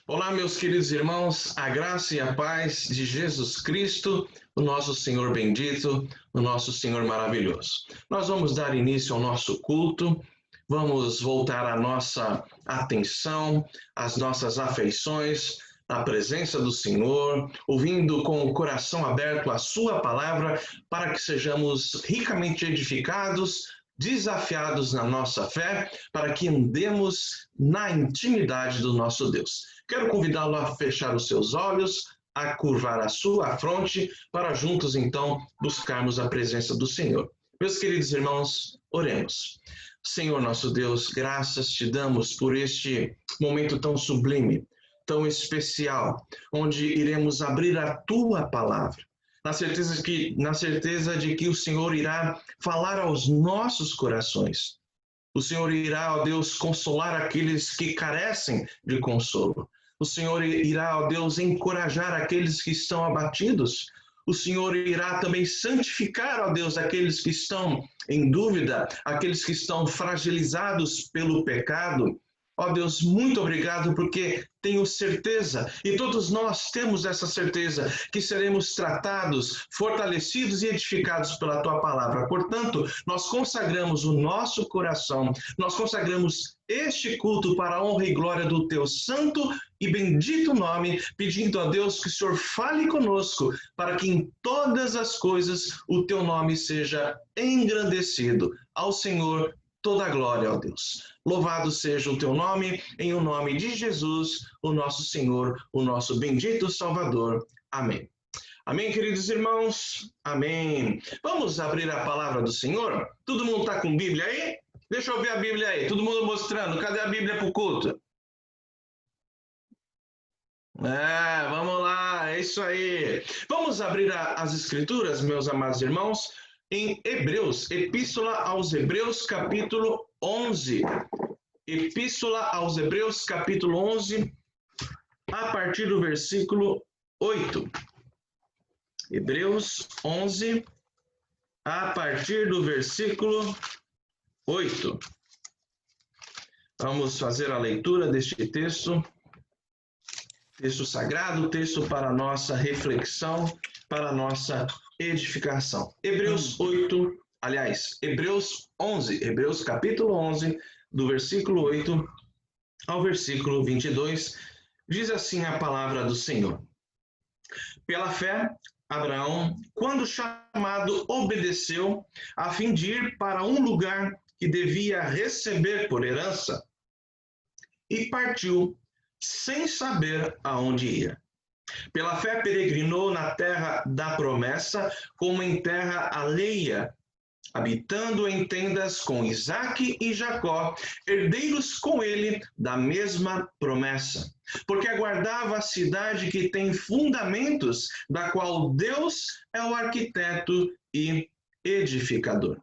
Olá, meus queridos irmãos, a graça e a paz de Jesus Cristo, o nosso Senhor bendito, o nosso Senhor maravilhoso. Nós vamos dar início ao nosso culto, vamos voltar a nossa atenção, as nossas afeições na presença do Senhor, ouvindo com o coração aberto a sua palavra, para que sejamos ricamente edificados, desafiados na nossa fé, para que andemos na intimidade do nosso Deus. Quero convidá-lo a fechar os seus olhos, a curvar a sua fronte, para juntos, então, buscarmos a presença do Senhor. Meus queridos irmãos, oremos. Senhor nosso Deus, graças te damos por este momento tão sublime, tão especial, onde iremos abrir a tua palavra, na certeza de que o Senhor irá falar aos nossos corações. O Senhor irá, ó Deus, consolar aqueles que carecem de consolo. O Senhor irá, ó Deus, encorajar aqueles que estão abatidos. O Senhor irá também santificar, ó Deus, aqueles que estão em dúvida, aqueles que estão fragilizados pelo pecado. Ó Deus, muito obrigado, porque tenho certeza, e todos nós temos essa certeza, que seremos tratados, fortalecidos e edificados pela Tua palavra. Portanto, nós consagramos o nosso coração, nós consagramos este culto para a honra e glória do Teu santo e bendito nome, pedindo a Deus que o Senhor fale conosco, para que em todas as coisas o Teu nome seja engrandecido. Ao Senhor toda a glória, ó Deus. Louvado seja o teu nome, em o nome de Jesus, o nosso Senhor, o nosso bendito Salvador. Amém. Amém, queridos irmãos? Amém. Vamos abrir a palavra do Senhor? Todo mundo está com Bíblia aí? Deixa eu ver a Bíblia aí. Todo mundo mostrando. Cadê a Bíblia para o culto? Vamos lá, é isso aí. Vamos abrir as Escrituras, meus amados irmãos, em Hebreus, Epístola aos Hebreus, capítulo 11. Epístola aos Hebreus, capítulo 11, a partir do versículo 8. Hebreus 11, a partir do versículo 8. Vamos fazer a leitura deste texto sagrado, texto para a nossa reflexão, para a nossa edificação. Hebreus 11, Hebreus capítulo 11, do versículo 8 ao versículo 22, diz assim a palavra do Senhor. Pela fé, Abraão, quando chamado, obedeceu, a fim de ir para um lugar que devia receber por herança, e partiu, sem saber aonde ia. Pela fé peregrinou na terra da promessa, como em terra alheia, habitando em tendas com Isaque e Jacó, herdeiros com ele da mesma promessa. Porque aguardava a cidade que tem fundamentos, da qual Deus é o arquiteto e edificador.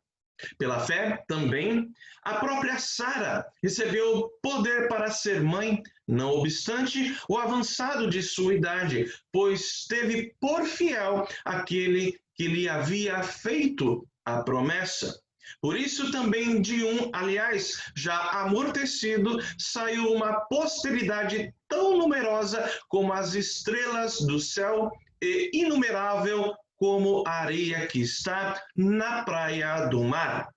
Pela fé, também, a própria Sara recebeu poder para ser mãe, não obstante o avançado de sua idade, pois teve por fiel aquele que lhe havia feito a promessa. Por isso também de aliás, já amortecido, saiu uma posteridade tão numerosa como as estrelas do céu e inumerável como a areia que está na praia do mar.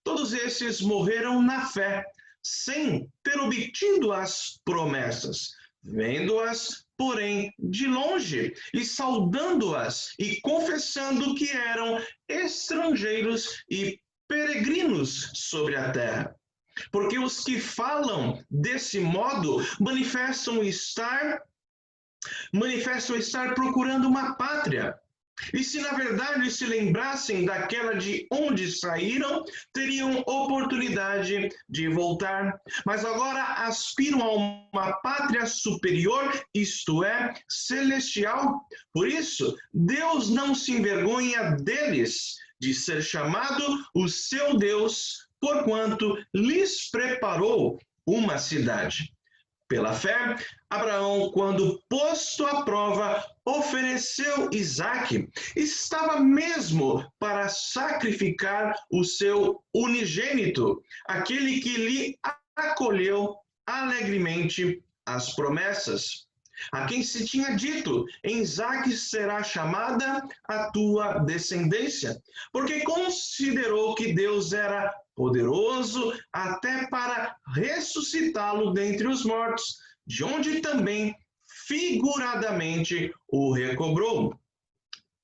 Todos esses morreram na fé, sem ter obtido as promessas, vendo-as, porém, de longe, e saudando-as, e confessando que eram estrangeiros e peregrinos sobre a terra. Porque os que falam desse modo manifestam estar procurando uma pátria. E se na verdade se lembrassem daquela de onde saíram, teriam oportunidade de voltar. Mas agora aspiram a uma pátria superior, isto é, celestial. Por isso, Deus não se envergonha deles, de ser chamado o seu Deus, porquanto lhes preparou uma cidade. Pela fé, Abraão, quando posto à prova, ofereceu Isaque, estava mesmo para sacrificar o seu unigênito, aquele que lhe acolheu alegremente as promessas. a quem se tinha dito: em Isaque será chamada a tua descendência, porque considerou que Deus era poderoso até para ressuscitá-lo dentre os mortos, de onde também figuradamente o recobrou.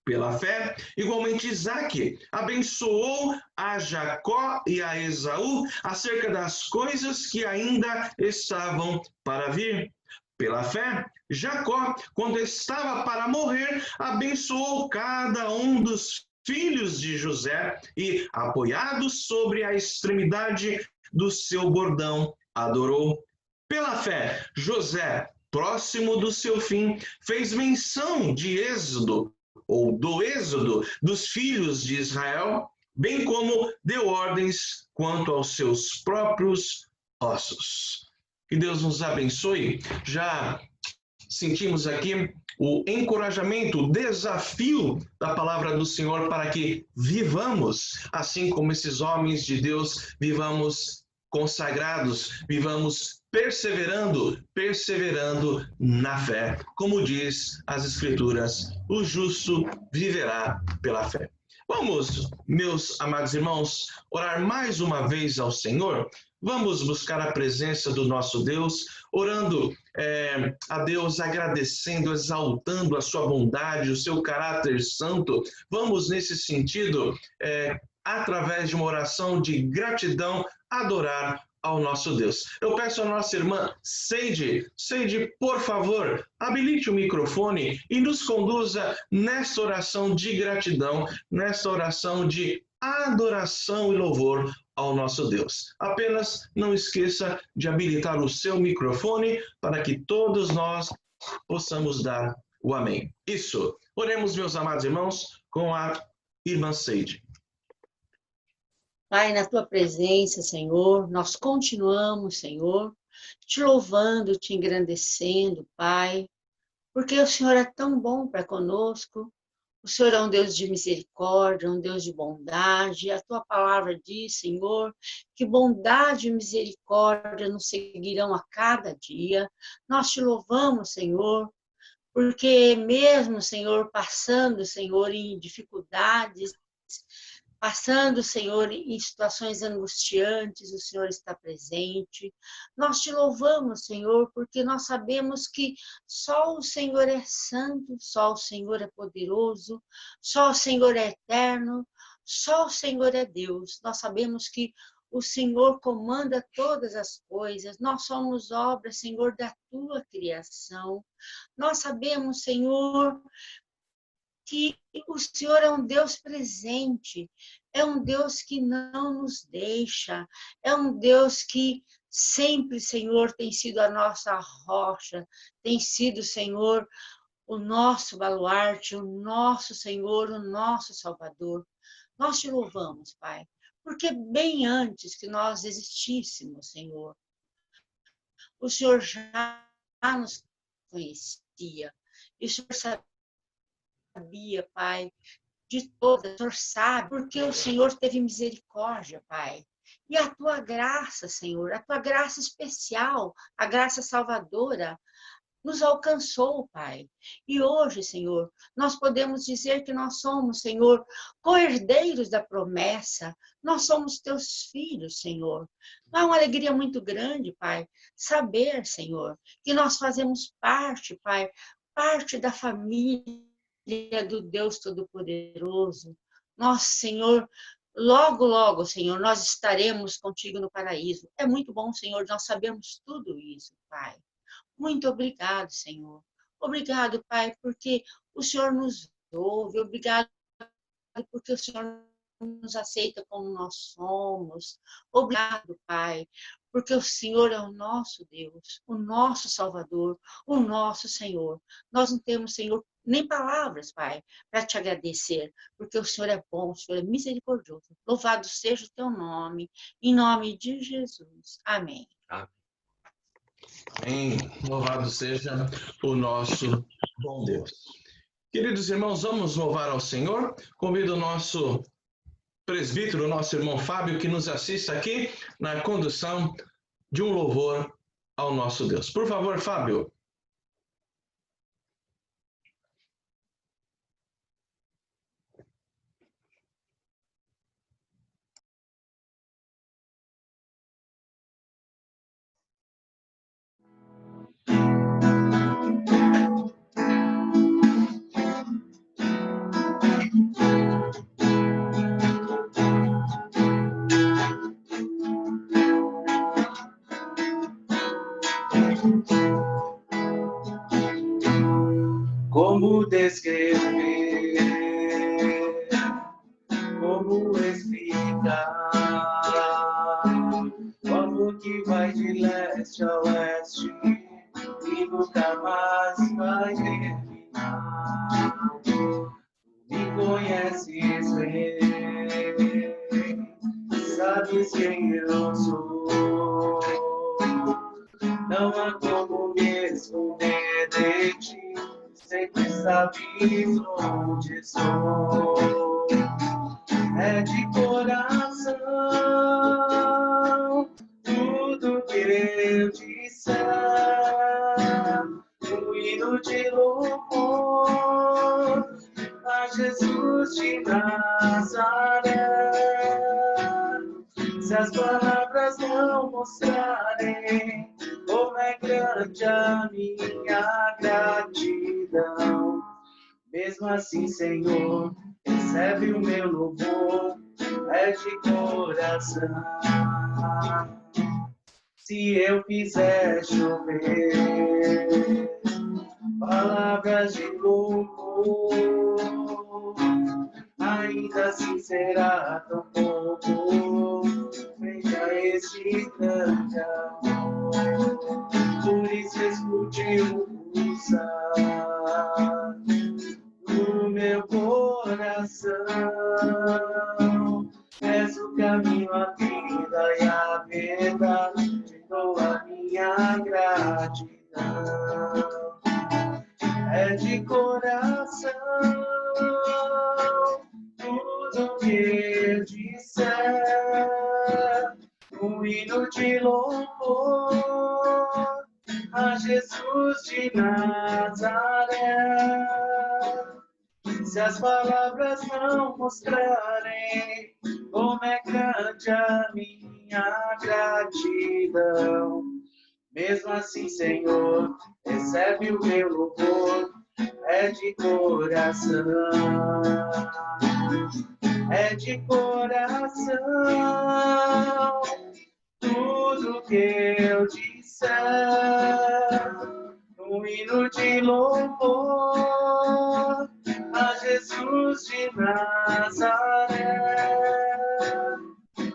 Pela fé, igualmente Isaque abençoou a Jacó e a Esaú acerca das coisas que ainda estavam para vir. Pela fé, Jacó, quando estava para morrer, abençoou cada um dos filhos de José e, apoiado sobre a extremidade do seu bordão, adorou. Pela fé, José, próximo do seu fim, fez menção de Êxodo, ou do êxodo dos filhos de Israel, bem como deu ordens quanto aos seus próprios ossos. Que Deus nos abençoe. Já sentimos aqui o encorajamento, o desafio da palavra do Senhor para que vivamos, assim como esses homens de Deus, vivamos consagrados, vivamos perseverando na fé. Como diz as Escrituras, o justo viverá pela fé. Vamos, meus amados irmãos, orar mais uma vez ao Senhor. Vamos buscar a presença do nosso Deus, orando a Deus, agradecendo, exaltando a sua bondade, o seu caráter santo. Vamos, nesse sentido, através de uma oração de gratidão, adorar ao nosso Deus. Eu peço à nossa irmã Seide, por favor, habilite o microfone e nos conduza nesta oração de gratidão, nesta oração de adoração e louvor ao nosso Deus. Apenas não esqueça de habilitar o seu microfone para que todos nós possamos dar o amém. Isso. Oremos, meus amados irmãos, com a irmã Seide. Pai, na tua presença, Senhor, nós continuamos, Senhor, te louvando, te engrandecendo, Pai, porque o Senhor é tão bom para conosco. O Senhor é um Deus de misericórdia, um Deus de bondade. A tua palavra diz, Senhor, que bondade e misericórdia nos seguirão a cada dia. Nós te louvamos, Senhor, porque mesmo, Senhor, passando, Senhor, em dificuldades, passando, Senhor, em situações angustiantes, o Senhor está presente. Nós te louvamos, Senhor, porque nós sabemos que só o Senhor é santo, só o Senhor é poderoso, só o Senhor é eterno, só o Senhor é Deus. Nós sabemos que o Senhor comanda todas as coisas, nós somos obra, Senhor, da tua criação. Nós sabemos, Senhor, que o Senhor é um Deus presente, é um Deus que não nos deixa, é um Deus que sempre, Senhor, tem sido a nossa rocha, tem sido, Senhor, o nosso baluarte, o nosso Senhor, o nosso Salvador. Nós te louvamos, Pai, porque bem antes que nós existíssemos, Senhor, o Senhor já nos conhecia, e o Senhor sabia, Pai, de todas, o Senhor sabe, porque o Senhor teve misericórdia, Pai. E a tua graça, Senhor, a tua graça especial, a graça salvadora, nos alcançou, Pai. E hoje, Senhor, nós podemos dizer que nós somos, Senhor, co-herdeiros da promessa. Nós somos teus filhos, Senhor. É uma alegria muito grande, Pai, saber, Senhor, que nós fazemos parte, Pai, parte da família do Deus Todo-Poderoso. Nós, Senhor, logo, logo, Senhor, nós estaremos contigo no paraíso. É muito bom, Senhor, nós sabemos tudo isso, Pai. Muito obrigado, Senhor. Obrigado, Pai, porque o Senhor nos ouve. Obrigado porque o Senhor nos aceita como nós somos. Obrigado, Pai, porque o Senhor é o nosso Deus, o nosso Salvador, o nosso Senhor. Nós não temos, Senhor, nem palavras, Pai, para te agradecer, porque o Senhor é bom, o Senhor é misericordioso. Louvado seja o teu nome, em nome de Jesus. Amém. Amém. Louvado seja o nosso bom Deus. Queridos irmãos, vamos louvar ao Senhor. Convido o nosso presbítero, o nosso irmão Fábio, que nos assista aqui na condução de um louvor ao nosso Deus. Por favor, Fábio. Como descrever, como explicar o amor que vai de leste a oeste e nunca mais vai terminar. Me conheces bem, sabes quem eu sou. Não há como me esconder de ti, sempre sabes onde estou. É de coração tudo que eu disser, um hino de louvor a Jesus de Nazaré. Se as palavras não mostrarem como é grande a minha gratidão, mesmo assim, Senhor, recebe o meu louvor, é de coração. Se eu fizer chover palavras de louvor, ainda assim será tão pouco frente a esse grande amor. Por isso escute o pulsar no meu coração. És o caminho, a vida e a verdade, te dou a minha gratidão. É de coração tudo que eu disser, um hino de louvor a Jesus de Nazaré. Se as palavras não mostrarem como é grande a minha gratidão, mesmo assim, Senhor, recebe o meu louvor, é de coração. É de coração tudo que eu disser, um hino de louvor a Jesus de Nazaré.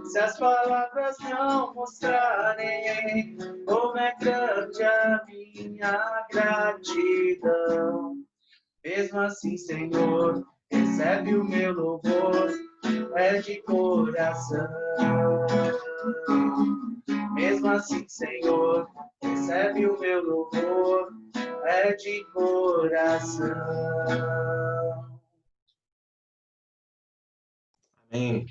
Se as palavras não mostrarem como é grande a minha gratidão, mesmo assim, Senhor, recebe o meu louvor, é de coração. Mesmo assim, Senhor, recebe o meu louvor, é de coração. Amém.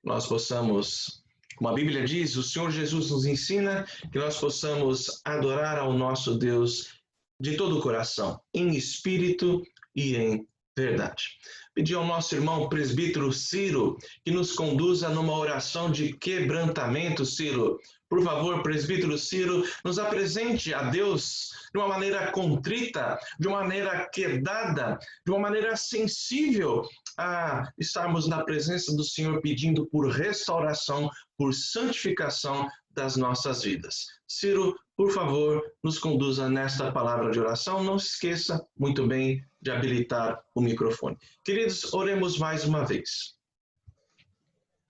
Nós possamos, como a Bíblia diz, o Senhor Jesus nos ensina que nós possamos adorar ao nosso Deus de todo o coração, em espírito e em verdade. Pedir ao nosso irmão presbítero Ciro que nos conduza numa oração de quebrantamento. Ciro, por favor, presbítero Ciro, nos apresente a Deus de uma maneira contrita, de uma maneira quedada, de uma maneira sensível a estarmos na presença do Senhor pedindo por restauração, por santificação das nossas vidas. Ciro, por favor, nos conduza nesta palavra de oração. Não se esqueça, muito bem, de habilitar o microfone. Queridos, oremos mais uma vez.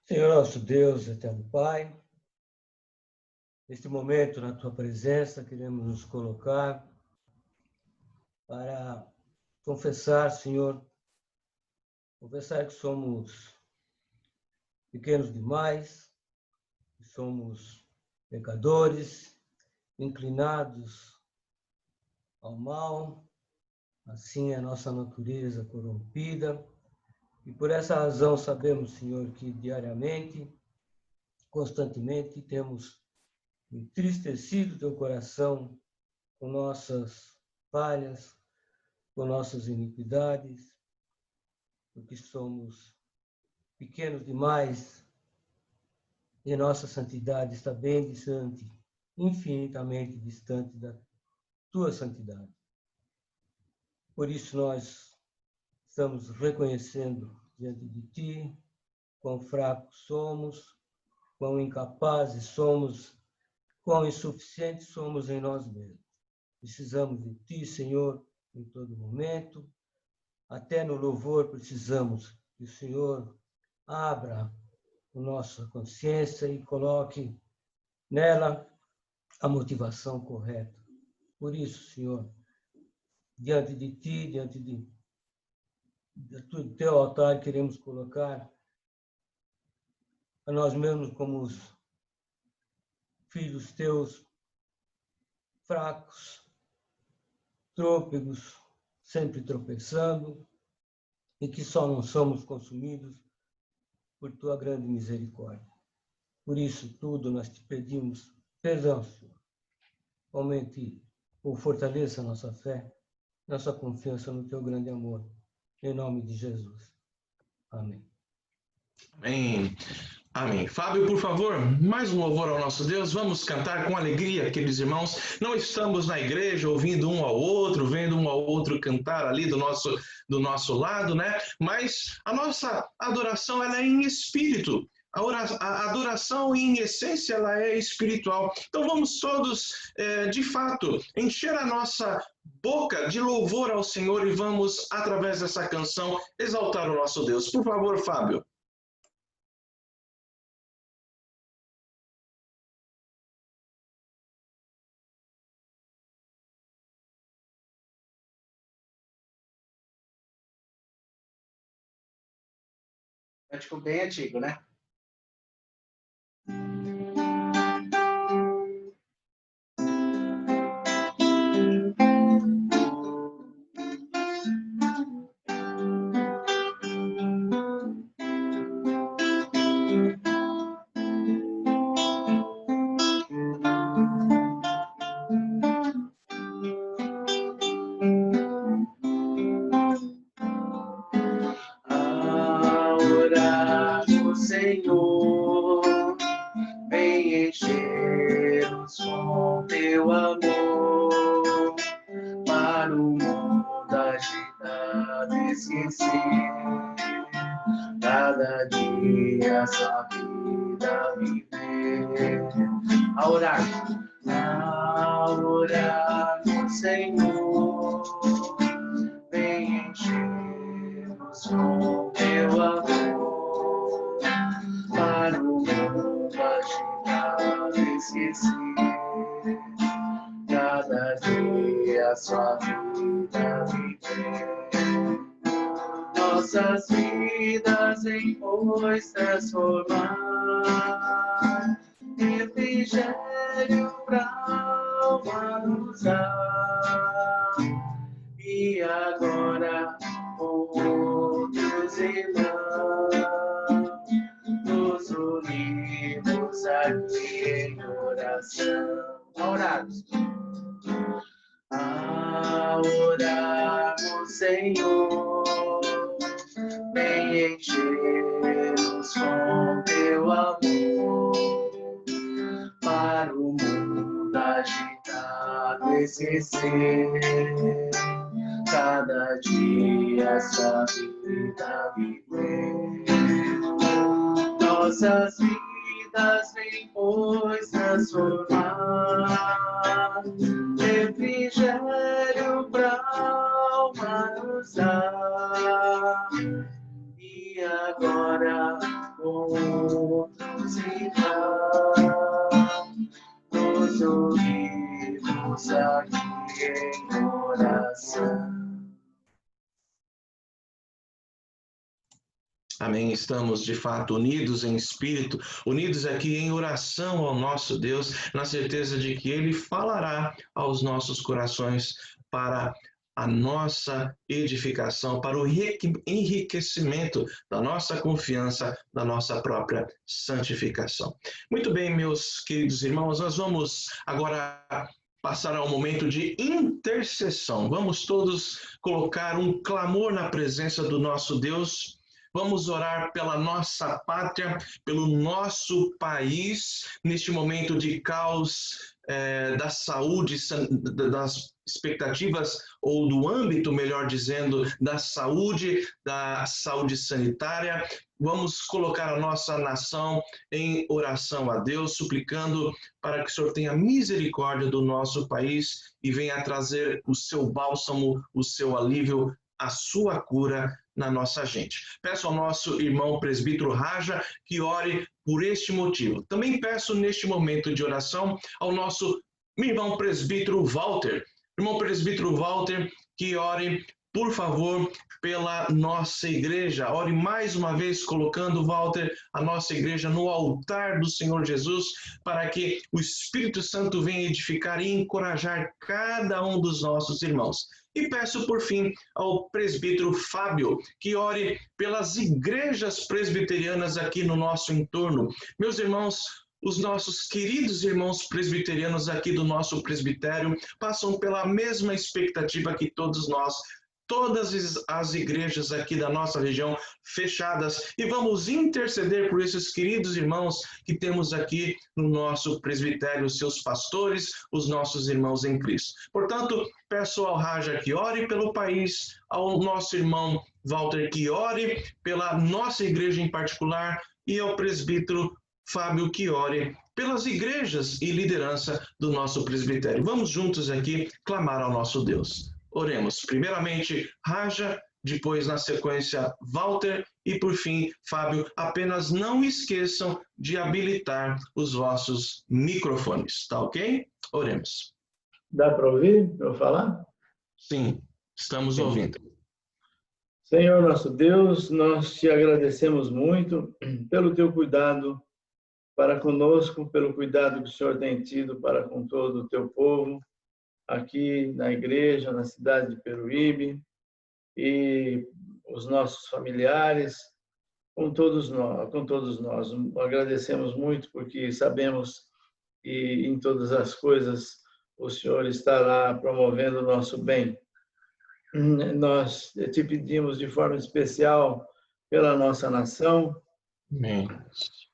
Senhor nosso Deus, eterno Pai, neste momento, na Tua presença, queremos nos colocar para confessar, Senhor, confessar que somos pequenos demais, que somos pecadores, inclinados ao mal, assim é a nossa natureza corrompida, e por essa razão sabemos, Senhor, que diariamente, constantemente temos entristecido Teu coração com nossas falhas, com nossas iniquidades, porque somos pequenos demais e nossa santidade está bem distante, infinitamente distante da Tua santidade. Por isso nós estamos reconhecendo diante de Ti quão fracos somos, quão incapazes somos quão insuficientes somos em nós mesmos. Precisamos de Ti, Senhor, em todo momento. Até no louvor precisamos que o Senhor abra a nossa consciência e coloque nela a motivação correta. Por isso, Senhor, diante de Ti, diante do Teu altar, queremos colocar a nós mesmos como os filhos Teus, fracos, trôpegos, sempre tropeçando, e que só não somos consumidos por Tua grande misericórdia. Por isso tudo nós te pedimos perdão, Senhor. Aumente ou fortaleça a nossa fé, nossa confiança no Teu grande amor. Em nome de Jesus. Amém. Amém. Amém. Fábio, por favor, mais um louvor ao nosso Deus. Vamos cantar com alegria, queridos irmãos. Não estamos na igreja ouvindo um ao outro, vendo um ao outro cantar ali do nosso lado, né? Mas a nossa adoração, ela é em espírito. A adoração, em essência, ela é espiritual. Então vamos todos, de fato, encher a nossa boca de louvor ao Senhor e vamos, através dessa canção, exaltar o nosso Deus. Por favor, Fábio. Cântico bem antigo, né? A orar o Senhor, vem encher-nos com teu amor, para o mundo agitado esquecer, cada dia sua vida viver. A orar o Senhor, vem encher-nos com teu amor, para o mundo agitado esquecer, cada dia sua vida viver. Nossas vidas em pois transformar, refrigério pra alma nos dar. E agora outros irmãos, nos unimos aqui em oração. A orarmos, Senhor, vem encher-nos com teu amor, para o mundo agitado esquecer, cada dia sua vida viver. Nossas vidas vem pois transformar, refrigério pra alma nos dar. E agora outros irmãos, nos unimos aqui em oração. Amém. Estamos, de fato, unidos em espírito, unidos aqui em oração ao nosso Deus, na certeza de que Ele falará aos nossos corações para a nossa edificação, para o enriquecimento da nossa confiança, da nossa própria santificação. Muito bem, meus queridos irmãos, nós vamos agora passar ao momento de intercessão. Vamos todos colocar um clamor na presença do nosso Deus. Vamos orar pela nossa pátria, pelo nosso país, neste momento de caos da saúde, das expectativas, ou do âmbito, melhor dizendo, da saúde sanitária. Vamos colocar a nossa nação em oração a Deus, suplicando para que o Senhor tenha misericórdia do nosso país e venha trazer o seu bálsamo, o seu alívio, a sua cura na nossa gente. Peço ao nosso irmão presbítero Raja que ore por este motivo. Também peço neste momento de oração ao nosso irmão presbítero Walter. Irmão presbítero Walter, que ore, por favor, pela nossa igreja. Ore mais uma vez, colocando, Walter, a nossa igreja no altar do Senhor Jesus, para que o Espírito Santo venha edificar e encorajar cada um dos nossos irmãos. E peço, por fim, ao presbítero Fábio, que ore pelas igrejas presbiterianas aqui no nosso entorno. Meus irmãos, os nossos queridos irmãos presbiterianos aqui do nosso presbitério passam pela mesma expectativa que todos nós, todas as igrejas aqui da nossa região fechadas, e vamos interceder por esses queridos irmãos que temos aqui no nosso presbitério, os seus pastores, os nossos irmãos em Cristo. Portanto, peço ao Raja que ore pelo país, ao nosso irmão Walter que ore pela nossa igreja em particular, e ao presbítero Fábio que ore pelas igrejas e liderança do nosso presbitério. Vamos juntos aqui clamar ao nosso Deus. Oremos. Primeiramente, Raja, depois, na sequência, Walter e, por fim, Fábio. Apenas não esqueçam de habilitar os vossos microfones, tá ok? Oremos. Dá para ouvir eu falar? Sim, estamos ouvindo. Senhor nosso Deus, nós te agradecemos muito pelo teu cuidado para conosco, pelo cuidado que o Senhor tem tido para com todo o teu povo, aqui na igreja, na cidade de Peruíbe, e os nossos familiares, com todos nós. Agradecemos muito porque sabemos que em todas as coisas o Senhor estará promovendo o nosso bem. Nós te pedimos de forma especial pela nossa nação, Amém.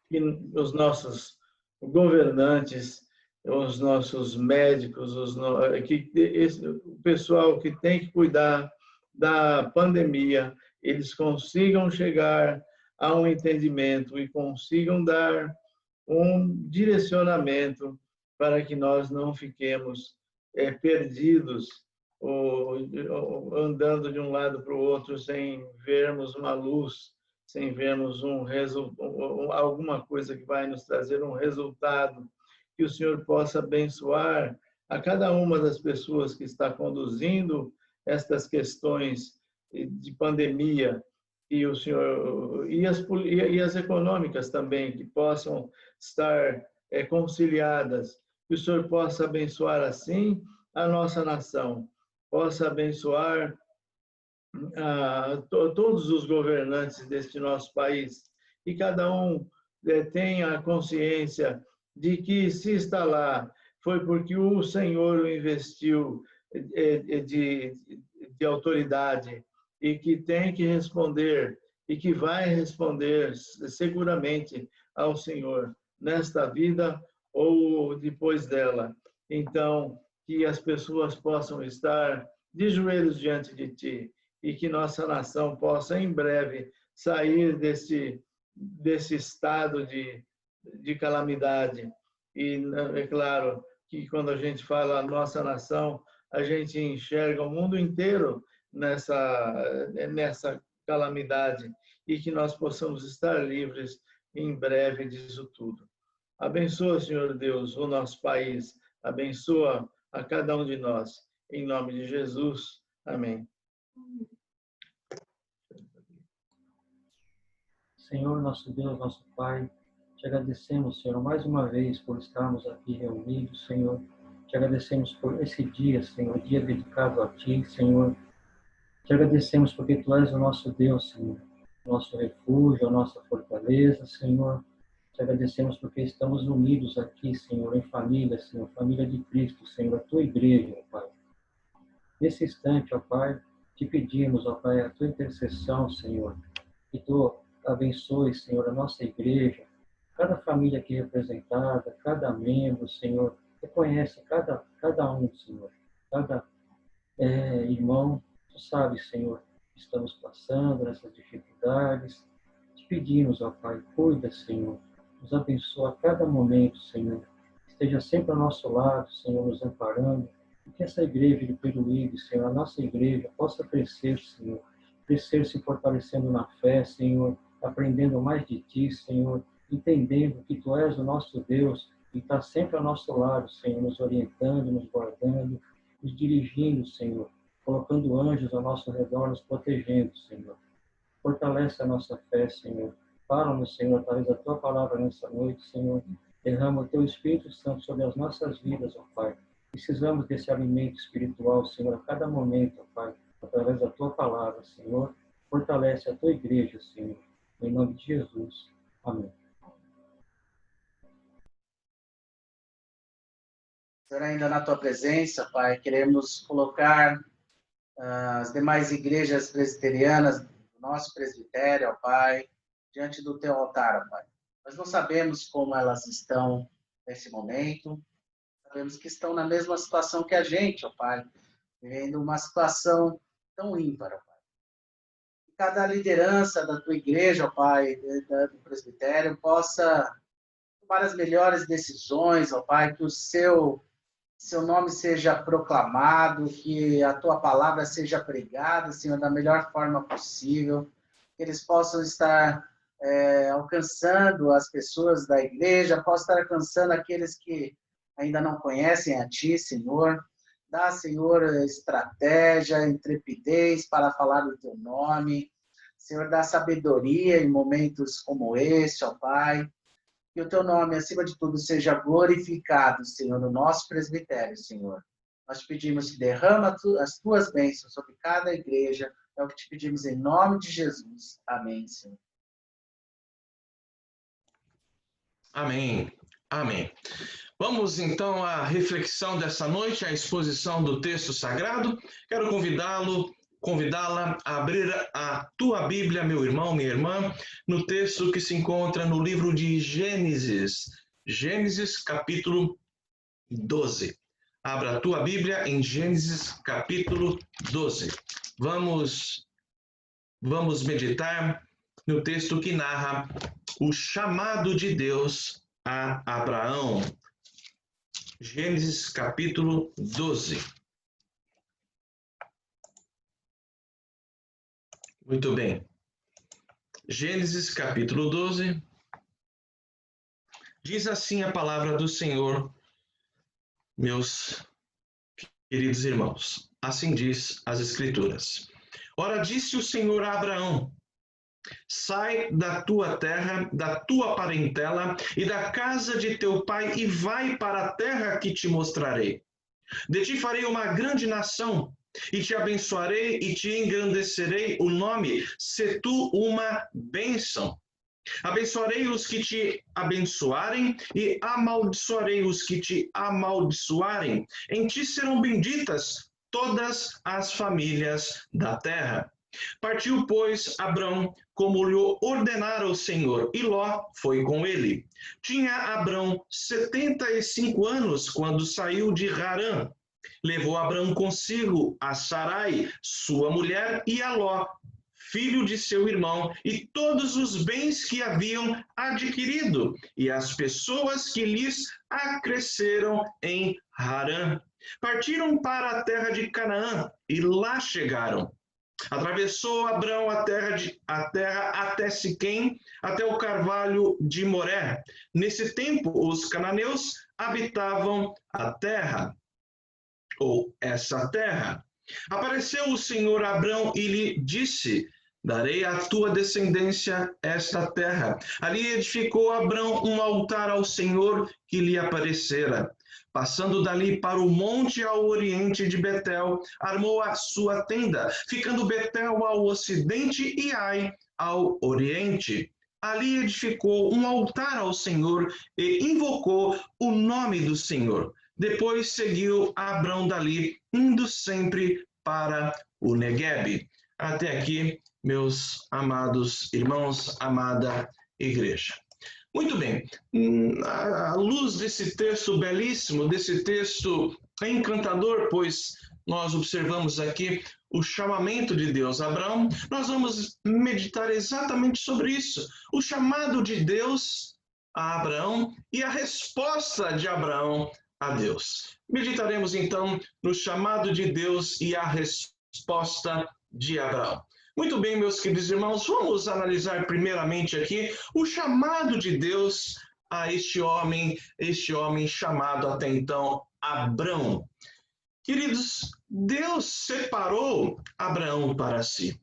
que os nossos governantes, os nossos médicos, o pessoal que tem que cuidar da pandemia, eles consigam chegar a um entendimento e consigam dar um direcionamento para que nós não fiquemos perdidos ou andando de um lado para o outro sem vermos uma luz, sem vermos alguma coisa que vai nos trazer um resultado. Que o Senhor possa abençoar a cada uma das pessoas que está conduzindo estas questões de pandemia, e o Senhor e as econômicas também, que possam estar conciliadas. Que o Senhor possa abençoar assim a nossa nação, possa abençoar todos os governantes deste nosso país, e cada um tenha a consciência de que se está lá foi porque o Senhor o investiu de autoridade, e que tem que responder e que vai responder seguramente ao Senhor nesta vida ou depois dela. Então, que as pessoas possam estar de joelhos diante de Ti, e que nossa nação possa em breve sair desse estado de calamidade. E é claro que quando a gente fala a nossa nação, a gente enxerga o mundo inteiro nessa calamidade, e que nós possamos estar livres em breve disso tudo. Abençoa, Senhor Deus, o nosso país, abençoa a cada um de nós, em nome de Jesus. Amém. Senhor, nosso Deus, nosso Pai, te agradecemos, Senhor, mais uma vez por estarmos aqui reunidos, Senhor. Te agradecemos por esse dia, Senhor, dia dedicado a Ti, Senhor. Te agradecemos porque Tu és o nosso Deus, Senhor, nosso refúgio, a nossa fortaleza, Senhor. Te agradecemos porque estamos unidos aqui, Senhor, em família, Senhor, família de Cristo, Senhor, a Tua igreja, ó Pai. Nesse instante, ó Pai, te pedimos, ó Pai, a Tua intercessão, Senhor, que Tu abençoe, Senhor, a nossa igreja, cada família aqui representada, cada membro, Senhor, conhece cada um, Senhor, cada irmão. Tu sabes, Senhor, que estamos passando nessas dificuldades. Te pedimos, ó Pai, cuida, Senhor, nos abençoa a cada momento, Senhor. Esteja sempre ao nosso lado, Senhor, nos amparando. E que essa igreja de Peruíbe, Senhor, a nossa igreja, possa crescer, Senhor. Crescer se fortalecendo na fé, Senhor, aprendendo mais de Ti, Senhor, entendendo que Tu és o nosso Deus e está sempre ao nosso lado, Senhor, nos orientando, nos guardando, nos dirigindo, Senhor, colocando anjos ao nosso redor, nos protegendo, Senhor. Fortalece a nossa fé, Senhor. Fala-nos, Senhor, através da Tua palavra nessa noite, Senhor. Derrama o Teu Espírito Santo sobre as nossas vidas, ó Pai. Precisamos desse alimento espiritual, Senhor, a cada momento, ó Pai, através da Tua palavra, Senhor. Fortalece a Tua igreja, Senhor. Em nome de Jesus. Amém. Senhor, ainda na Tua presença, Pai, queremos colocar as demais igrejas presbiterianas do nosso presbitério, ó Pai, diante do Teu altar, ó Pai. Nós não sabemos como elas estão nesse momento, sabemos que estão na mesma situação que a gente, ó Pai, vivendo uma situação tão ímpar, ó Pai. Que cada liderança da Tua igreja, ó Pai, do presbitério, possa tomar as melhores decisões, ó Pai, que o Seu nome seja proclamado, que a Tua palavra seja pregada, Senhor, da melhor forma possível, que eles possam estar alcançando as pessoas da igreja, possam estar alcançando aqueles que ainda não conhecem a Ti, Senhor. Dá, Senhor, estratégia, intrepidez para falar do Teu nome. Senhor, dá sabedoria em momentos como esse, ó Pai. Que o Teu nome, acima de tudo, seja glorificado, Senhor, no nosso presbitério, Senhor. Nós pedimos que derrama as Tuas bênçãos sobre cada igreja. É o que te pedimos em nome de Jesus. Amém, Senhor. Amém. Amém. Vamos então à reflexão dessa noite, à exposição do texto sagrado. Quero convidá-la a abrir a tua Bíblia, meu irmão, minha irmã, no texto que se encontra no livro de Gênesis. Gênesis, capítulo 12. Abra a tua Bíblia em Gênesis, capítulo 12. Vamos meditar no texto que narra o chamado de Deus a Abraão. Gênesis, capítulo 12. Muito bem. Gênesis, capítulo 12. Diz assim a palavra do Senhor, meus queridos irmãos. Assim diz as Escrituras. Ora, disse o Senhor a Abraão: sai da tua terra, da tua parentela e da casa de teu pai e vai para a terra que te mostrarei. De ti farei uma grande nação e te abençoarei e te engrandecerei o nome, se tu uma bênção. Abençoarei os que te abençoarem e amaldiçoarei os que te amaldiçoarem. Em ti serão benditas todas as famílias da terra. Partiu, pois, Abrão, como lhe ordenara o Senhor, e Ló foi com ele. Tinha Abrão 75 anos quando saiu de Harã. Levou Abrão consigo a Sarai, sua mulher, e a Ló, filho de seu irmão, e todos os bens que haviam adquirido, e as pessoas que lhes acresceram em Harã. Partiram para a terra de Canaã, e lá chegaram. Atravessou Abrão a terra até Siquém, até o carvalho de Moré. Nesse tempo, os cananeus habitavam a terra, ou essa terra. Apareceu o Senhor a Abrão e lhe disse: darei à tua descendência esta terra. Ali edificou Abrão um altar ao Senhor que lhe aparecera. Passando dali para o monte ao oriente de Betel, armou a sua tenda, ficando Betel ao ocidente e Ai ao oriente. Ali edificou um altar ao Senhor e invocou o nome do Senhor. Depois seguiu Abrão dali, indo sempre para o Neguebe. Até aqui, meus amados irmãos, amada igreja. Muito bem, à luz desse texto belíssimo, desse texto encantador, pois nós observamos aqui o chamamento de Deus a Abraão, nós vamos meditar exatamente sobre isso, o chamado de Deus a Abraão e a resposta de Abraão a Deus. Meditaremos então no chamado de Deus e a resposta de Abraão. Muito bem, meus queridos irmãos, vamos analisar primeiramente aqui o chamado de Deus a este homem chamado até então Abrão. Queridos, Deus separou Abraão para si.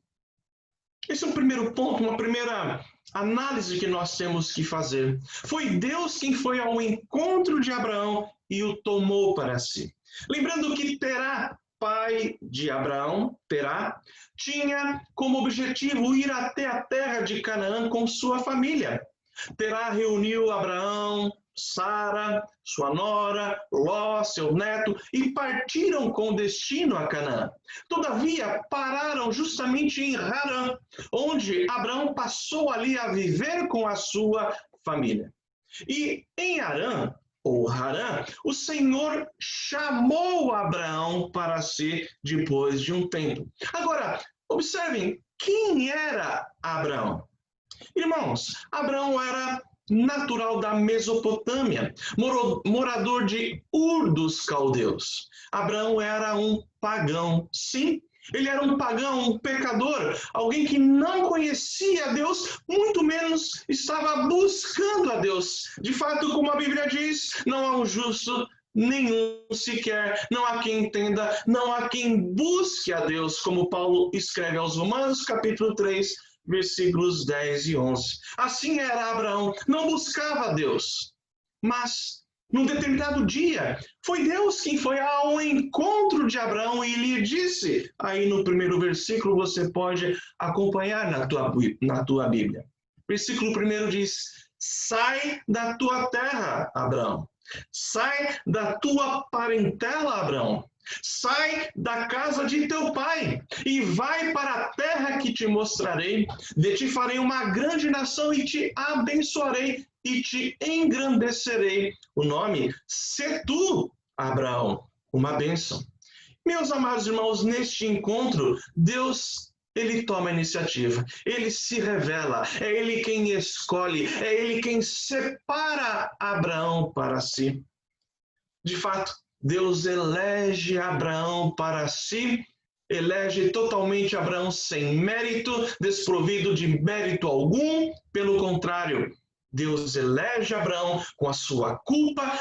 Esse é o primeiro ponto, uma primeira análise que nós temos que fazer. Foi Deus quem foi ao encontro de Abraão e o tomou para si. Lembrando que Terá, pai de Abraão, Terá, tinha como objetivo ir até a terra de Canaã com sua família. Terá reuniu Abraão, Sara, sua nora, Ló, seu neto, e partiram com destino a Canaã. Todavia, pararam justamente em Harã, onde Abraão passou ali a viver com a sua família. E em Harã, ou Harã, o Senhor chamou Abraão para si depois de um tempo. Agora, observem, quem era Abraão? Irmãos, Abraão era natural da Mesopotâmia, morador de Ur dos Caldeus. Abraão era um pagão, sim. Ele era um pagão, um pecador, alguém que não conhecia a Deus, muito menos estava buscando a Deus. De fato, como a Bíblia diz, não há um justo nenhum sequer, não há quem entenda, não há quem busque a Deus, como Paulo escreve aos Romanos, capítulo 3, versículos 10 e 11. Assim era Abraão, não buscava a Deus, mas num determinado dia, foi Deus quem foi ao encontro de Abraão e lhe disse, aí no primeiro versículo você pode acompanhar na tua Bíblia. Versículo 1 diz, sai da tua terra, Abraão, sai da tua parentela, Abraão, sai da casa de teu pai e vai para a terra que te mostrarei, de ti farei uma grande nação e te abençoarei e te engrandecerei o nome, se tu, Abraão, uma bênção. Meus amados irmãos, neste encontro, Deus, ele toma a iniciativa, ele se revela, é ele quem escolhe, é ele quem separa Abraão para si. De fato, Deus elege Abraão para si, elege totalmente Abraão sem mérito, desprovido de mérito algum, pelo contrário, Deus elege Abraão com a sua culpa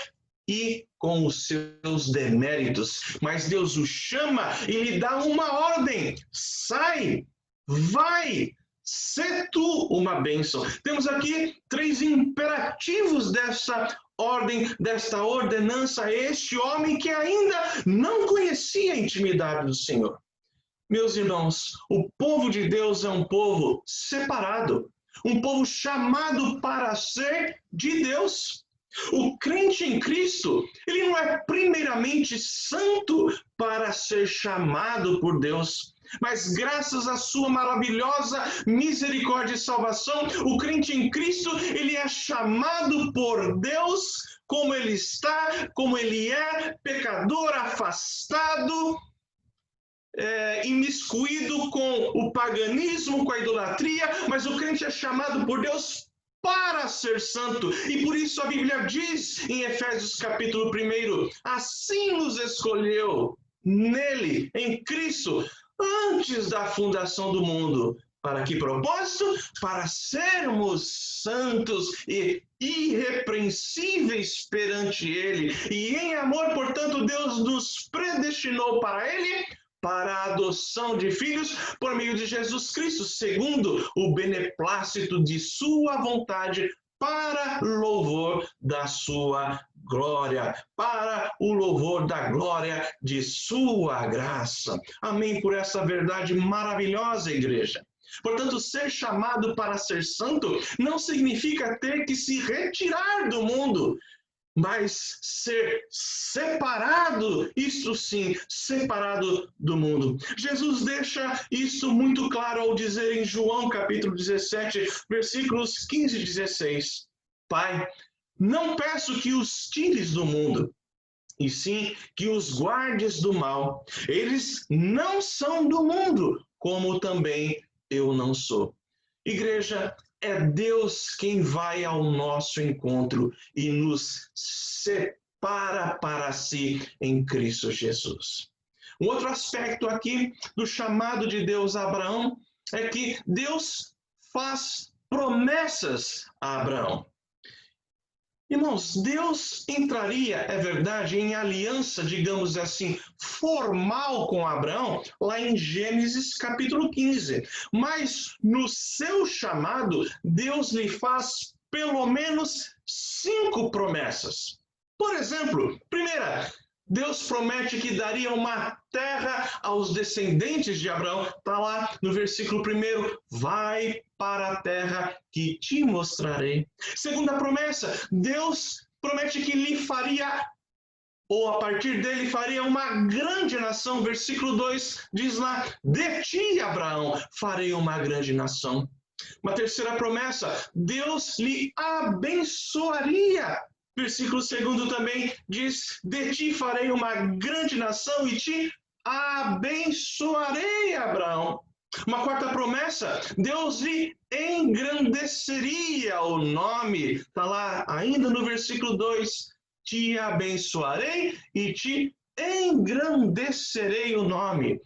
e com os seus deméritos. Mas Deus o chama e lhe dá uma ordem: sai, vai, sê tu uma bênção. Temos aqui 3 imperativos dessa ordem, desta ordenança a este homem que ainda não conhecia a intimidade do Senhor. Meus irmãos, o povo de Deus é um povo separado, um povo chamado para ser de Deus. O crente em Cristo, ele não é primeiramente santo para ser chamado por Deus, mas graças à sua maravilhosa misericórdia e salvação, o crente em Cristo, ele é chamado por Deus como ele está, como ele é, pecador, afastado, imiscuído com o paganismo, com a idolatria, mas o crente é chamado por Deus para ser santo. E por isso a Bíblia diz em Efésios capítulo 1, assim nos escolheu nele, em Cristo, antes da fundação do mundo. Para que propósito? Para sermos santos e irrepreensíveis perante ele. E em amor, portanto, Deus nos predestinou para ele, para a adoção de filhos por meio de Jesus Cristo, segundo o beneplácito de sua vontade, para louvor da sua glória, para o louvor da glória de sua graça. Amém por essa verdade maravilhosa, igreja. Portanto, ser chamado para ser santo não significa ter que se retirar do mundo, mas ser separado, isso sim, separado do mundo. Jesus deixa isso muito claro ao dizer em João capítulo 17, versículos 15 e 16. Pai, não peço que os tires do mundo, e sim que os guardes do mal. Eles não são do mundo, como também eu não sou. Igreja, é Deus quem vai ao nosso encontro e nos separa para si em Cristo Jesus. Um outro aspecto aqui do chamado de Deus a Abraão é que Deus faz promessas a Abraão. Irmãos, Deus entraria, é verdade, em aliança, digamos assim, formal com Abraão, lá em Gênesis capítulo 15. Mas no seu chamado, Deus lhe faz pelo menos 5 promessas. Por exemplo, primeira, Deus promete que daria uma terra aos descendentes de Abraão. Está lá no versículo 1, vai para a terra que te mostrarei. Segunda promessa, Deus promete que lhe faria, ou a partir dele faria uma grande nação. Versículo 2 diz lá, de ti, Abraão, farei uma grande nação. Uma terceira promessa, Deus lhe abençoaria. Versículo 2 também diz, de ti farei uma grande nação e te abençoarei, Abraão. Uma quarta promessa, Deus lhe engrandeceria o nome. Está lá ainda no versículo 2, te abençoarei e te engrandecerei o nome.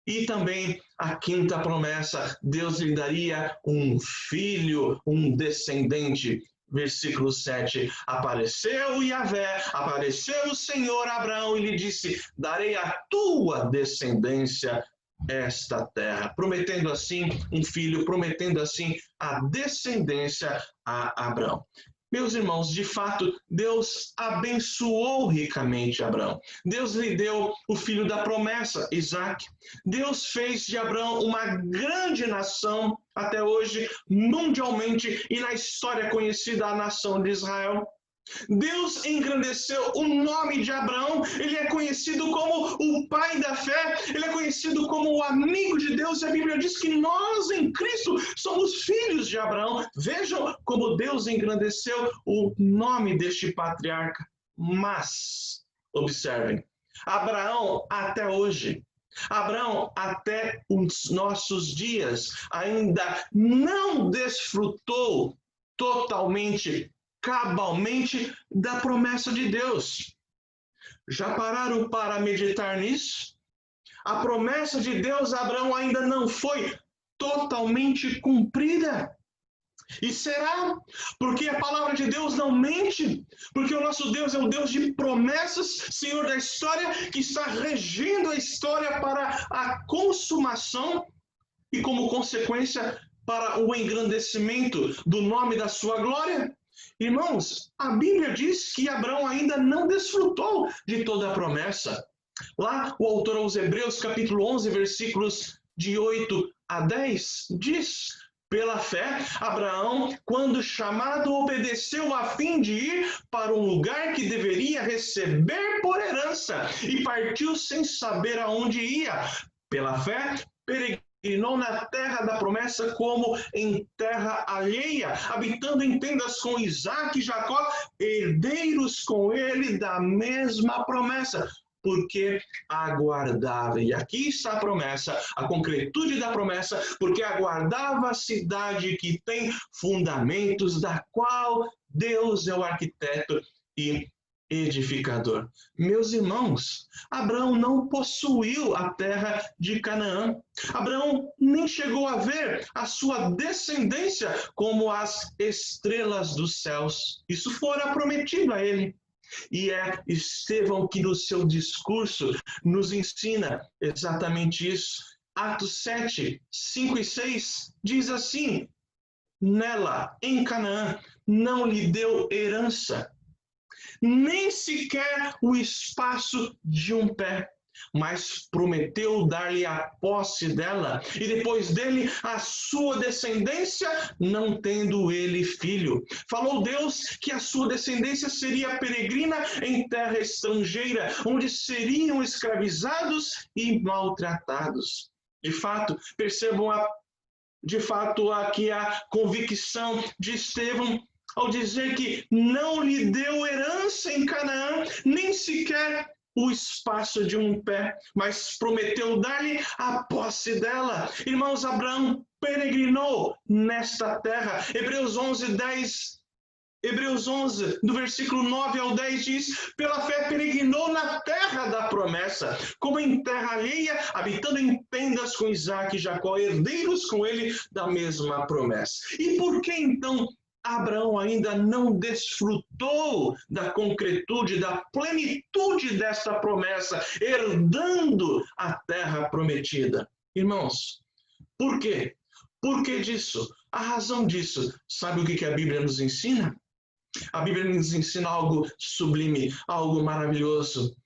E também a quinta promessa, Deus lhe daria um filho, um descendente. Versículo 7, apareceu Yahvé, apareceu o Senhor a Abraão e lhe disse, darei à tua descendência esta terra, prometendo assim um filho, prometendo assim a descendência a Abraão. Meus irmãos, de fato, Deus abençoou ricamente Abraão. Deus lhe deu o filho da promessa, Isaque. Deus fez de Abraão uma grande nação, até hoje, mundialmente, e na história conhecida, a nação de Israel. Deus engrandeceu o nome de Abraão, ele é conhecido como o pai da fé, ele é conhecido como o amigo de Deus, e a Bíblia diz que nós em Cristo somos filhos de Abraão. Vejam como Deus engrandeceu o nome deste patriarca. Mas, observem, Abraão até hoje, Abraão até os nossos dias ainda não desfrutou totalmente, cabalmente da promessa de Deus. Já pararam para meditar nisso? A promessa de Deus a Abraão ainda não foi totalmente cumprida. E será? Porque a palavra de Deus não mente, porque o nosso Deus é um Deus de promessas, Senhor da história, que está regendo a história para a consumação e, como consequência, para o engrandecimento do nome da sua glória. Irmãos, a Bíblia diz que Abraão ainda não desfrutou de toda a promessa. Lá, o autor aos Hebreus, capítulo 11, versículos de 8 a 10, diz, pela fé, Abraão, quando chamado, obedeceu a fim de ir para um lugar que deveria receber por herança e partiu sem saber aonde ia. Pela fé, peregrinou na terra da promessa como em terra alheia, habitando em tendas com Isaque e Jacó, herdeiros com ele da mesma promessa, porque aguardava, e aqui está a promessa, a concretude da promessa, porque aguardava a cidade que tem fundamentos, da qual Deus é o arquiteto e edificador. Meus irmãos, Abraão não possuiu a terra de Canaã. Abraão nem chegou a ver a sua descendência como as estrelas dos céus. Isso fora prometido a ele. E é Estevão que no seu discurso nos ensina exatamente isso. Atos 7, 5 e 6 diz assim, nela, em Canaã, não lhe deu herança, nem sequer o espaço de um pé, mas prometeu dar-lhe a posse dela, e depois dele a sua descendência, não tendo ele filho. Falou Deus que a sua descendência seria peregrina em terra estrangeira, onde seriam escravizados e maltratados. De fato, percebam aqui a convicção de Estevão. ao dizer que não lhe deu herança em Canaã, nem sequer o espaço de um pé, mas prometeu dar-lhe a posse dela. Irmãos, Abraão peregrinou nesta terra. Hebreus 11, do versículo 9 ao 10 diz: pela fé peregrinou na terra da promessa, como em terra alheia, habitando em tendas com Isaque e Jacó, herdeiros com ele da mesma promessa. E por que então Abraão ainda não desfrutou da concretude, da plenitude desta promessa, herdando a terra prometida? Irmãos, por quê? Por que disso? A razão disso, sabe o que a Bíblia nos ensina? A Bíblia nos ensina algo sublime, algo maravilhoso.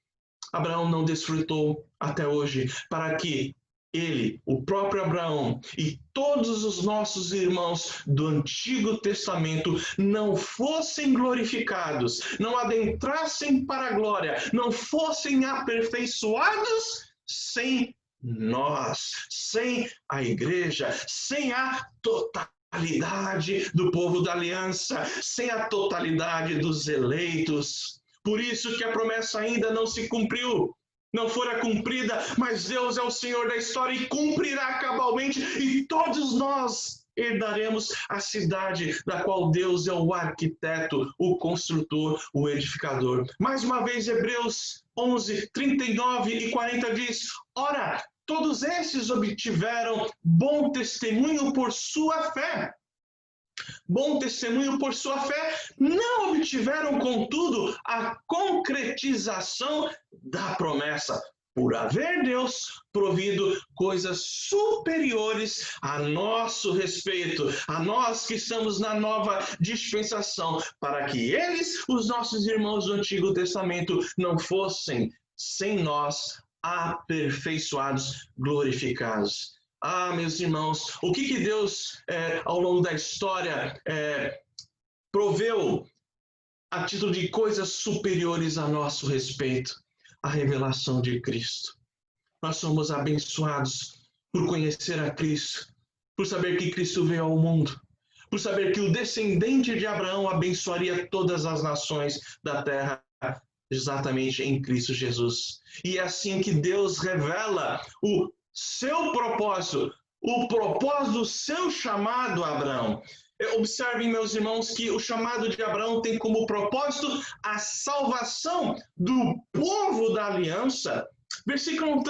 Abraão não desfrutou até hoje, para que ele, o próprio Abraão e todos os nossos irmãos do Antigo Testamento não fossem glorificados, não adentrassem para a glória, não fossem aperfeiçoados sem nós, sem a igreja, sem a totalidade do povo da aliança, sem a totalidade dos eleitos. Por isso que a promessa ainda não se cumpriu, não fora cumprida, mas Deus é o Senhor da história e cumprirá cabalmente, e todos nós herdaremos a cidade da qual Deus é o arquiteto, o construtor, o edificador. Mais uma vez, Hebreus 11, 39 e 40 diz: ora, todos esses obtiveram bom testemunho por sua fé. Bom testemunho por sua fé, não obtiveram, contudo, a concretização da promessa, por haver Deus provido coisas superiores a nosso respeito, a nós que estamos na nova dispensação, para que eles, os nossos irmãos do Antigo Testamento, não fossem, sem nós, aperfeiçoados, glorificados. Ah, meus irmãos, o que Deus, ao longo da história, proveu a título de coisas superiores a nosso respeito? A revelação de Cristo. Nós somos abençoados por conhecer a Cristo, por saber que Cristo veio ao mundo, por saber que o descendente de Abraão abençoaria todas as nações da terra, exatamente em Cristo Jesus. E é assim que Deus revela o seu propósito, o propósito do seu chamado a Abraão. Observem, meus irmãos, que o chamado de Abraão tem como propósito a salvação do povo da aliança. Versículo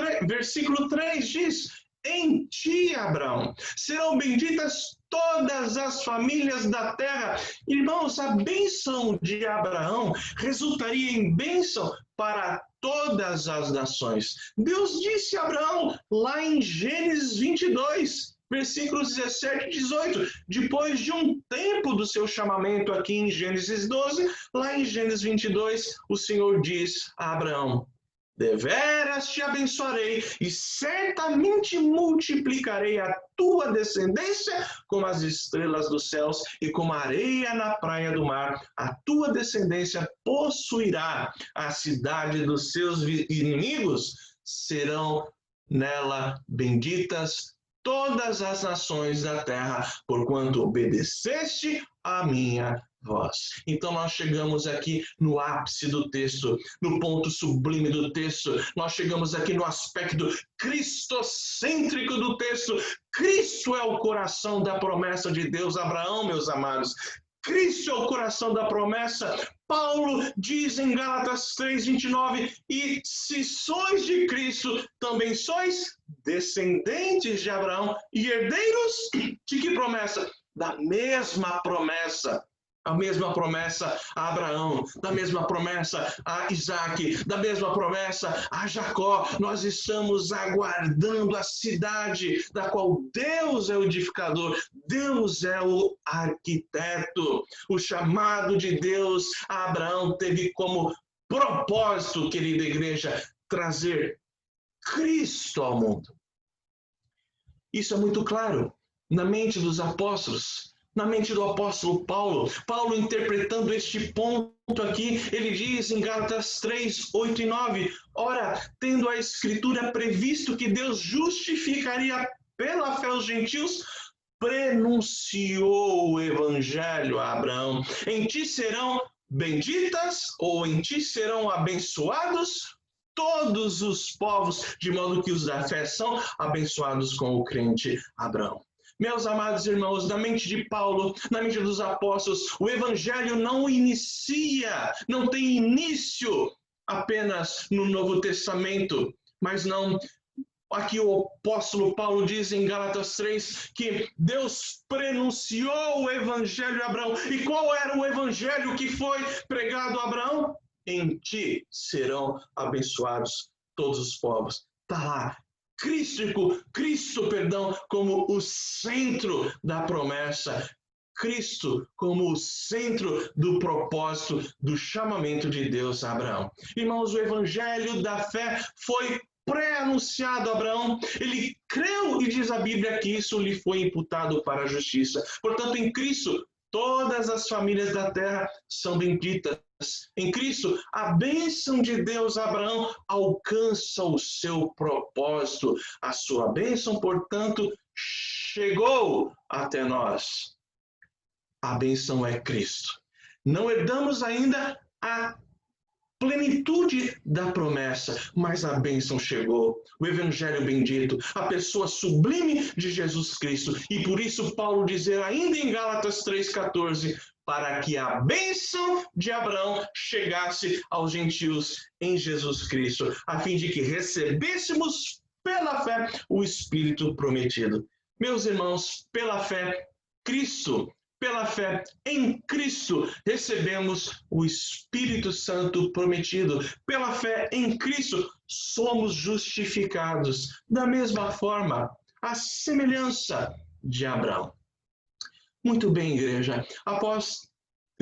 3 diz: em ti, Abraão, serão benditas todas as famílias da terra. Irmãos, a bênção de Abraão resultaria em bênção para todas as nações. Deus disse a Abraão, lá em Gênesis 22, versículos 17 e 18, depois de um tempo do seu chamamento aqui em Gênesis 12, lá em Gênesis 22, o Senhor diz a Abraão: deveras te abençoarei e certamente multiplicarei a tua descendência como as estrelas dos céus e como a areia na praia do mar. A tua descendência possuirá a cidade dos seus inimigos, serão nela benditas todas as nações da terra, porquanto obedeceste a minha voz. Então nós chegamos aqui no ápice do texto, no ponto sublime do texto. Nós chegamos aqui no aspecto cristocêntrico do texto. Cristo é o coração da promessa de Deus a Abraão, meus amados. Cristo é o coração da promessa. Paulo diz em Gálatas 3:29, e se sois de Cristo, também sois descendentes de Abraão e herdeiros de que promessa? Da mesma promessa. A mesma promessa a Abraão, da mesma promessa a Isaque, da mesma promessa a Jacó. Nós estamos aguardando a cidade da qual Deus é o edificador, Deus é o arquiteto. O chamado de Deus a Abraão teve como propósito, querida igreja, trazer Cristo ao mundo. Isso é muito claro na mente dos apóstolos. Na mente do apóstolo Paulo, interpretando este ponto aqui, ele diz em Gálatas 3, 8 e 9, ora, tendo a Escritura previsto que Deus justificaria pela fé os gentios, prenunciou o evangelho a Abraão. Em ti serão benditas, ou em ti serão abençoados todos os povos, de modo que os da fé são abençoados com o crente Abraão. Meus amados irmãos, na mente de Paulo, na mente dos apóstolos, o evangelho não inicia, não tem início apenas no Novo Testamento, mas não. Aqui o apóstolo Paulo diz em Gálatas 3 que Deus prenunciou o evangelho a Abraão. E qual era o evangelho que foi pregado a Abraão? Em ti serão abençoados todos os povos. Está lá, Cristo, como o centro da promessa. Cristo como o centro do propósito do chamamento de Deus a Abraão. Irmãos, o evangelho da fé foi pré-anunciado a Abraão. Ele creu e diz a Bíblia que isso lhe foi imputado para a justiça. Portanto, em Cristo, todas as famílias da terra são benditas. Em Cristo, a bênção de Deus a Abraão alcança o seu propósito. A sua bênção, portanto, chegou até nós. A bênção é Cristo. Não herdamos ainda a plenitude da promessa, mas a bênção chegou. O evangelho bendito, a pessoa sublime de Jesus Cristo. E por isso Paulo dizer ainda em Gálatas 3,14, para que a bênção de Abraão chegasse aos gentios em Jesus Cristo, a fim de que recebêssemos pela fé o Espírito prometido. Meus irmãos, pela fé, pela fé em Cristo, recebemos o Espírito Santo prometido. Pela fé em Cristo, somos justificados. Da mesma forma, a semelhança de Abraão. Muito bem, igreja. Após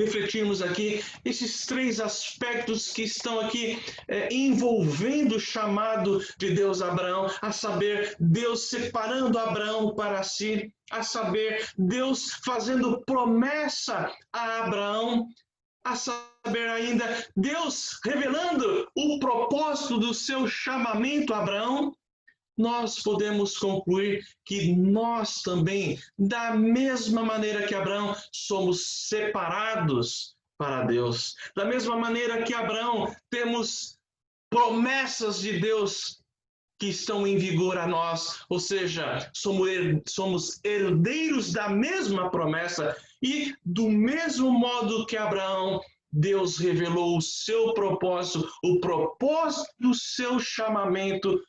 refletirmos aqui esses três aspectos que estão aqui envolvendo o chamado de Deus a Abraão, a saber, Deus separando Abraão para si, a saber, Deus fazendo promessa a Abraão, a saber ainda, Deus revelando o propósito do seu chamamento a Abraão, nós podemos concluir que nós também, da mesma maneira que Abraão, somos separados para Deus. Da mesma maneira que Abraão, temos promessas de Deus que estão em vigor a nós, ou seja, somos herdeiros da mesma promessa e do mesmo modo que Abraão, Deus revelou o seu propósito, o propósito do seu chamamento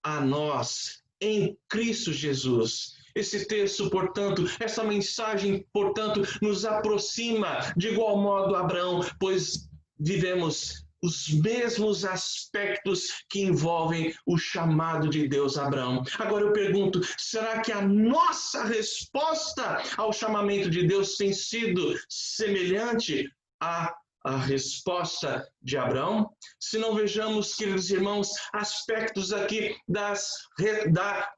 a nós, em Cristo Jesus. Esse texto, portanto, essa mensagem, portanto, nos aproxima de igual modo a Abraão, pois vivemos os mesmos aspectos que envolvem o chamado de Deus a Abraão. Agora eu pergunto, será que a nossa resposta ao chamamento de Deus tem sido semelhante à resposta de Abraão? Se não vejamos, queridos irmãos, aspectos aqui da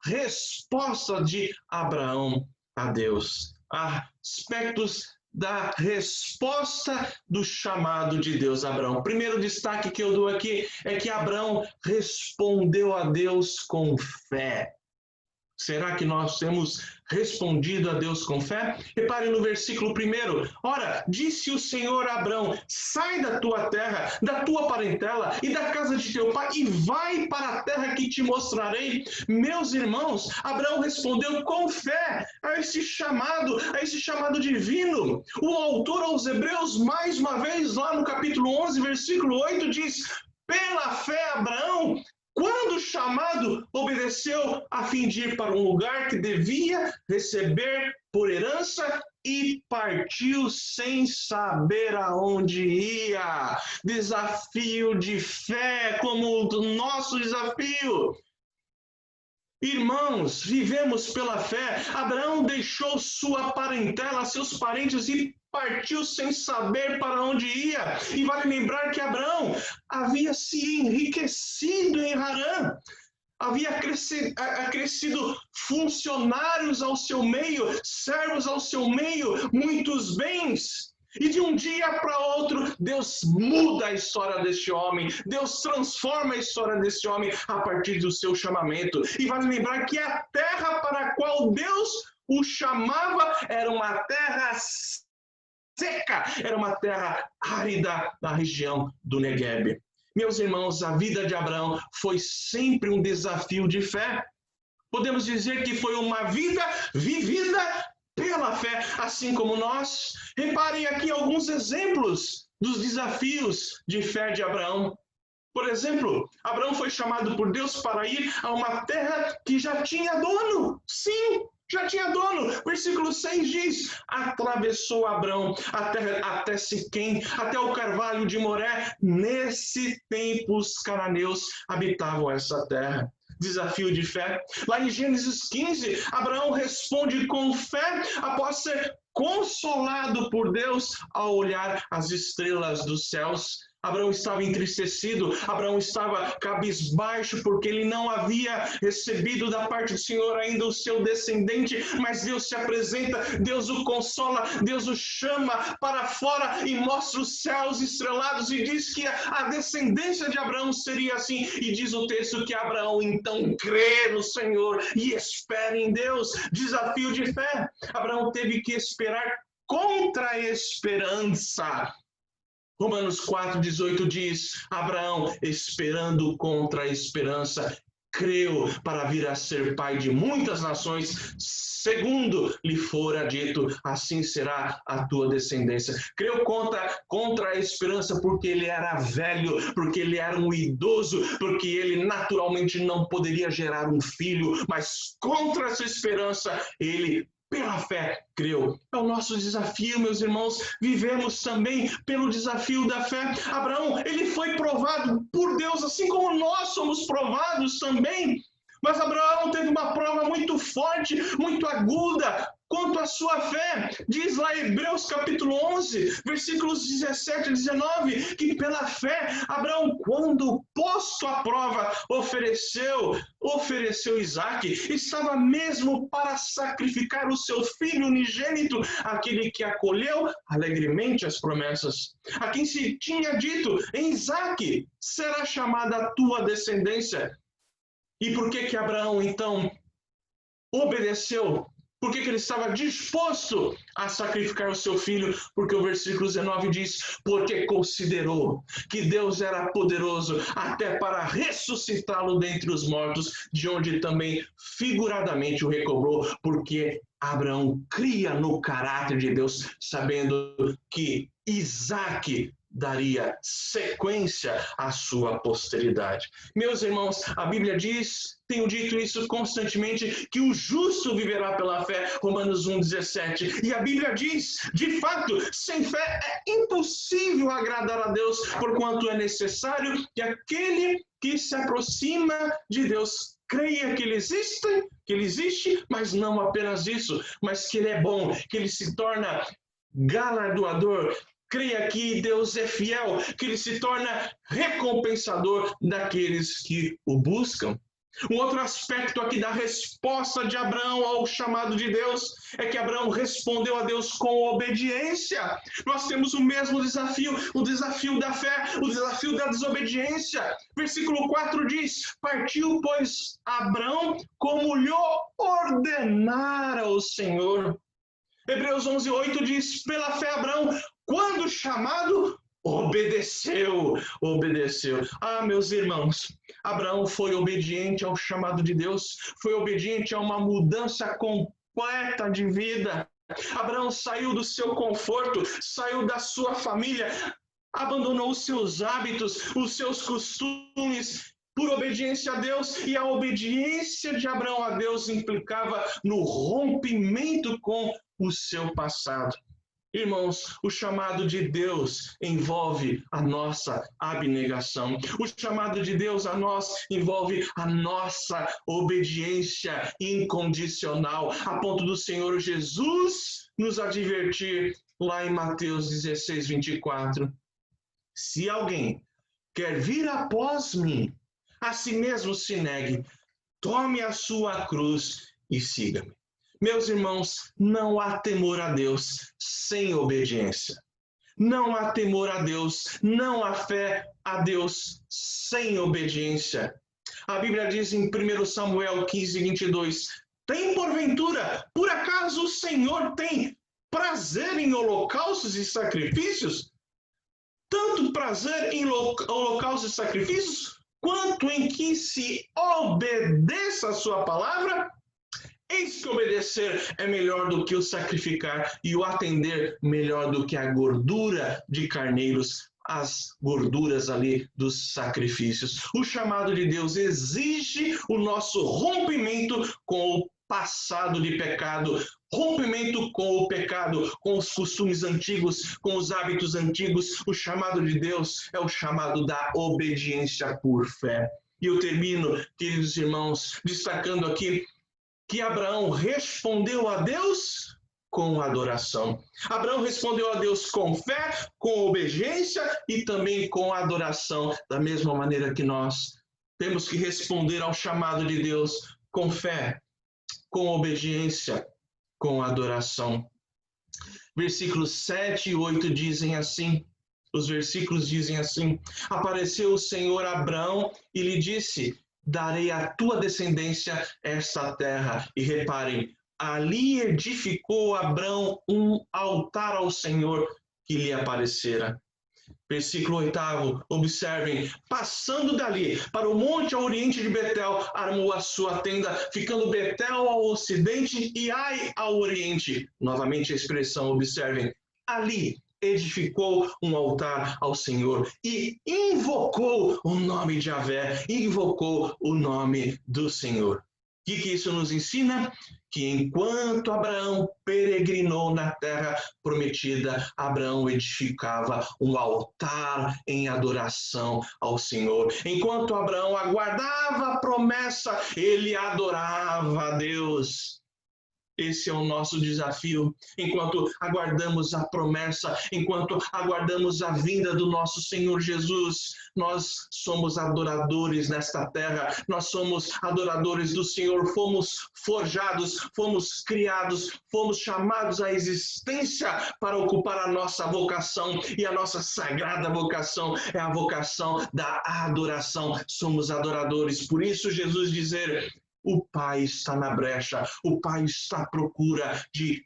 resposta de Abraão a Deus, aspectos da resposta do chamado de Deus a Abraão. O primeiro destaque que eu dou aqui é que Abraão respondeu a Deus com fé. Será que nós temos respondido a Deus com fé? Repare no versículo 1. Ora, disse o Senhor a Abraão, sai da tua terra, da tua parentela e da casa de teu pai e vai para a terra que te mostrarei. Meus irmãos, Abraão respondeu com fé a esse chamado divino. O autor aos Hebreus, mais uma vez, lá no capítulo 11, versículo 8, diz, pela fé Abraão, quando chamado, obedeceu a fim de ir para um lugar que devia receber por herança e partiu sem saber aonde ia. Desafio de fé como o nosso desafio. Irmãos, vivemos pela fé. Abraão deixou sua parentela, seus parentes e partiu sem saber para onde ia. E vale lembrar que Abraão havia se enriquecido em Harã. Havia acrescido funcionários ao seu meio, servos ao seu meio, muitos bens. E de um dia para outro, Deus muda a história deste homem. Deus transforma a história desse homem a partir do seu chamamento. E vale lembrar que a terra para a qual Deus o chamava era uma terra seca, era uma terra árida na região do Negueb. Meus irmãos, a vida de Abraão foi sempre um desafio de fé. Podemos dizer que foi uma vida vivida pela fé, assim como nós. Reparem aqui alguns exemplos dos desafios de fé de Abraão. Por exemplo, Abraão foi chamado por Deus para ir a uma terra que já tinha dono. Sim, já tinha dono. Versículo 6 diz: atravessou Abraão a terra até Siquém, até o carvalho de Moré. Nesse tempo os cananeus habitavam essa terra. Desafio de fé. Lá em Gênesis 15, Abraão responde com fé após ser consolado por Deus ao olhar as estrelas dos céus. Abraão estava entristecido, Abraão estava cabisbaixo, porque ele não havia recebido da parte do Senhor ainda o seu descendente, mas Deus se apresenta, Deus o consola, Deus o chama para fora e mostra os céus estrelados e diz que a descendência de Abraão seria assim, e diz o texto que Abraão então crê no Senhor e espera em Deus. Desafio de fé. Abraão teve que esperar contra a esperança. Romanos 4,18 diz: Abraão, esperando contra a esperança, creu para vir a ser pai de muitas nações, segundo lhe fora dito, assim será a tua descendência. Creu contra a esperança porque ele era velho, porque ele era um idoso, porque ele naturalmente não poderia gerar um filho, mas contra essa esperança ele pela fé, creu. É o nosso desafio, meus irmãos. Vivemos também pelo desafio da fé. Abraão, ele foi provado por Deus, assim como nós somos provados também. Mas Abraão teve uma prova muito forte, muito aguda, quanto à sua fé. Diz lá em Hebreus capítulo 11, versículos 17 e 19, que pela fé, Abraão, quando posto à prova, ofereceu Isaque, estava mesmo para sacrificar o seu filho unigênito, aquele que acolheu alegremente as promessas. A quem se tinha dito, em Isaque será chamada a tua descendência. E por que Abraão, então, obedeceu? Por que ele estava disposto a sacrificar o seu filho? Porque o versículo 19 diz: porque considerou que Deus era poderoso até para ressuscitá-lo dentre os mortos, de onde também figuradamente o recobrou, porque Abraão cria no caráter de Deus, sabendo que Isaque daria sequência à sua posteridade. Meus irmãos, a Bíblia diz, tenho dito isso constantemente, que o justo viverá pela fé, Romanos 1,17. E a Bíblia diz, de fato, sem fé é impossível agradar a Deus, porquanto é necessário que aquele que se aproxima de Deus creia que ele existe, mas não apenas isso, mas que ele é bom, que ele se torna galardoador. Creia que Deus é fiel, que ele se torna recompensador daqueles que o buscam. Um outro aspecto aqui da resposta de Abraão ao chamado de Deus é que Abraão respondeu a Deus com obediência. Nós temos o mesmo desafio, o desafio da fé, o desafio da desobediência. Versículo 4 diz: partiu, pois, Abraão como lhe ordenara o Senhor. Hebreus 11:8 diz: pela fé Abraão, quando chamado, obedeceu. Ah, meus irmãos, Abraão foi obediente ao chamado de Deus, foi obediente a uma mudança completa de vida. Abraão saiu do seu conforto, saiu da sua família, abandonou os seus hábitos, os seus costumes, por obediência a Deus, e a obediência de Abraão a Deus implicava no rompimento com o seu passado. Irmãos, o chamado de Deus envolve a nossa abnegação. O chamado de Deus a nós envolve a nossa obediência incondicional, a ponto do Senhor Jesus nos advertir lá em Mateus 16:24. Se alguém quer vir após mim, a si mesmo se negue, tome a sua cruz e siga-me. Meus irmãos, não há temor a Deus sem obediência. Não há temor a Deus, não há fé a Deus sem obediência. A Bíblia diz em 1 Samuel 15, 22, tem porventura, por acaso o Senhor tem prazer em holocaustos e sacrifícios? Tanto prazer em holocaustos e sacrifícios, quanto em que se obedeça a sua palavra? Eis que obedecer é melhor do que o sacrificar, e o atender melhor do que a gordura de carneiros, as gorduras ali dos sacrifícios. O chamado de Deus exige o nosso rompimento com o passado de pecado, rompimento com o pecado, com os costumes antigos, com os hábitos antigos. O chamado de Deus é o chamado da obediência por fé. E eu termino, queridos irmãos, destacando aqui que Abraão respondeu a Deus com adoração. Abraão respondeu a Deus com fé, com obediência e também com adoração, da mesma maneira que nós temos que responder ao chamado de Deus com fé, com obediência, com adoração. Versículos 7 e 8 dizem assim, os versículos dizem assim: apareceu o Senhor a Abraão e lhe disse: darei à tua descendência esta terra. E reparem, ali edificou Abraão um altar ao Senhor que lhe aparecera. Versículo 8, observem, passando dali para o monte ao oriente de Betel, armou a sua tenda, ficando Betel ao ocidente e Ai ao oriente. Novamente a expressão, observem, ali edificou um altar ao Senhor e invocou o nome de Javé, invocou o nome do Senhor. O que isso nos ensina? Que enquanto Abraão peregrinou na terra prometida, Abraão edificava um altar em adoração ao Senhor. Enquanto Abraão aguardava a promessa, ele adorava a Deus. Esse é o nosso desafio. Enquanto aguardamos a promessa, enquanto aguardamos a vinda do nosso Senhor Jesus, nós somos adoradores nesta terra, nós somos adoradores do Senhor, fomos forjados, fomos criados, fomos chamados à existência para ocupar a nossa vocação, e a nossa sagrada vocação é a vocação da adoração. Somos adoradores. Por isso Jesus dizer: o Pai está na brecha, o Pai está à procura de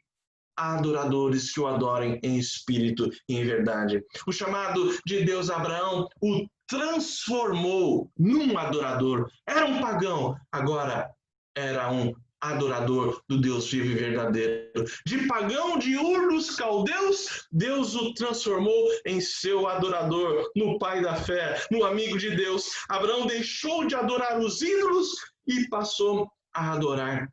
adoradores que o adorem em espírito e em verdade. O chamado de Deus a Abraão o transformou num adorador. Era um pagão, agora era um adorador do Deus vivo e verdadeiro. De pagão de Ur dos Caldeus, Deus o transformou em seu adorador, no pai da fé, no amigo de Deus. Abraão deixou de adorar os ídolos e passou a adorar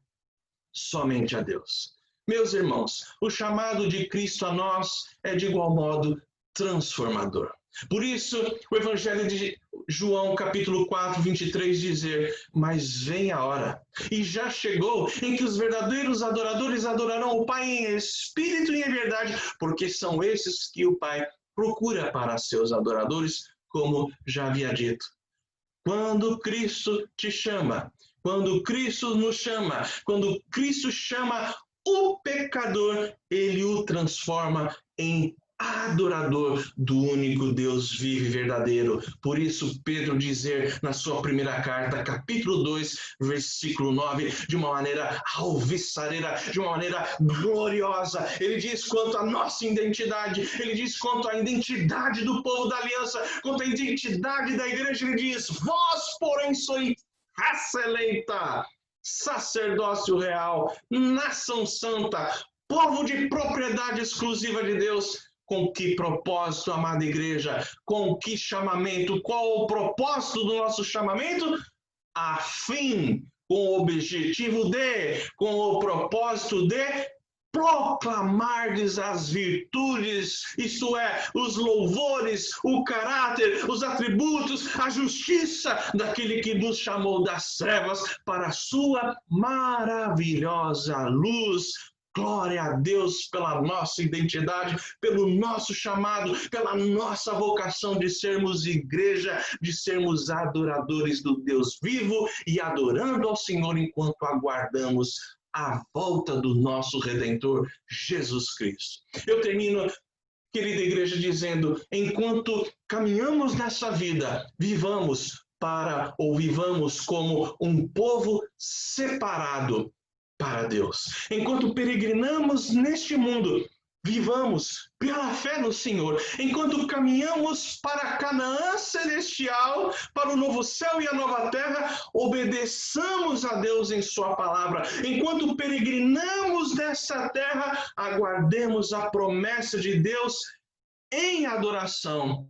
somente a Deus. Meus irmãos, o chamado de Cristo a nós é de igual modo transformador. Por isso, o Evangelho de João, capítulo 4, 23, dizer: mas vem a hora, e já chegou, em que os verdadeiros adoradores adorarão o Pai em espírito e em verdade, porque são esses que o Pai procura para seus adoradores, como já havia dito. Quando Cristo te chama, quando Cristo nos chama, quando Cristo chama o pecador, ele o transforma em adorador do único Deus vivo e verdadeiro. Por isso, Pedro dizer na sua primeira carta, capítulo 2, versículo 9, de uma maneira alvissareira, de uma maneira gloriosa, ele diz quanto à nossa identidade, ele diz quanto à identidade do povo da aliança, quanto à identidade da igreja, ele diz: vós, porém, sois raça eleita, sacerdócio real, nação santa, povo de propriedade exclusiva de Deus. Com que propósito, amada igreja? Com que chamamento? Qual o propósito do nosso chamamento? A fim, com o objetivo de, com o propósito de proclamardes as virtudes, isto é, os louvores, o caráter, os atributos, a justiça daquele que nos chamou das trevas para a sua maravilhosa luz. Glória a Deus pela nossa identidade, pelo nosso chamado, pela nossa vocação de sermos igreja, de sermos adoradores do Deus vivo e adorando ao Senhor enquanto aguardamos a volta do nosso Redentor, Jesus Cristo. Eu termino querida igreja, dizendo: enquanto caminhamos nessa vida, vivamos como um povo separado para Deus. Enquanto peregrinamos neste mundo, vivamos pela fé no Senhor. Enquanto caminhamos para Canaã celestial, para o novo céu e a nova terra, obedeçamos a Deus em sua palavra. Enquanto peregrinamos nessa terra, aguardemos a promessa de Deus em adoração.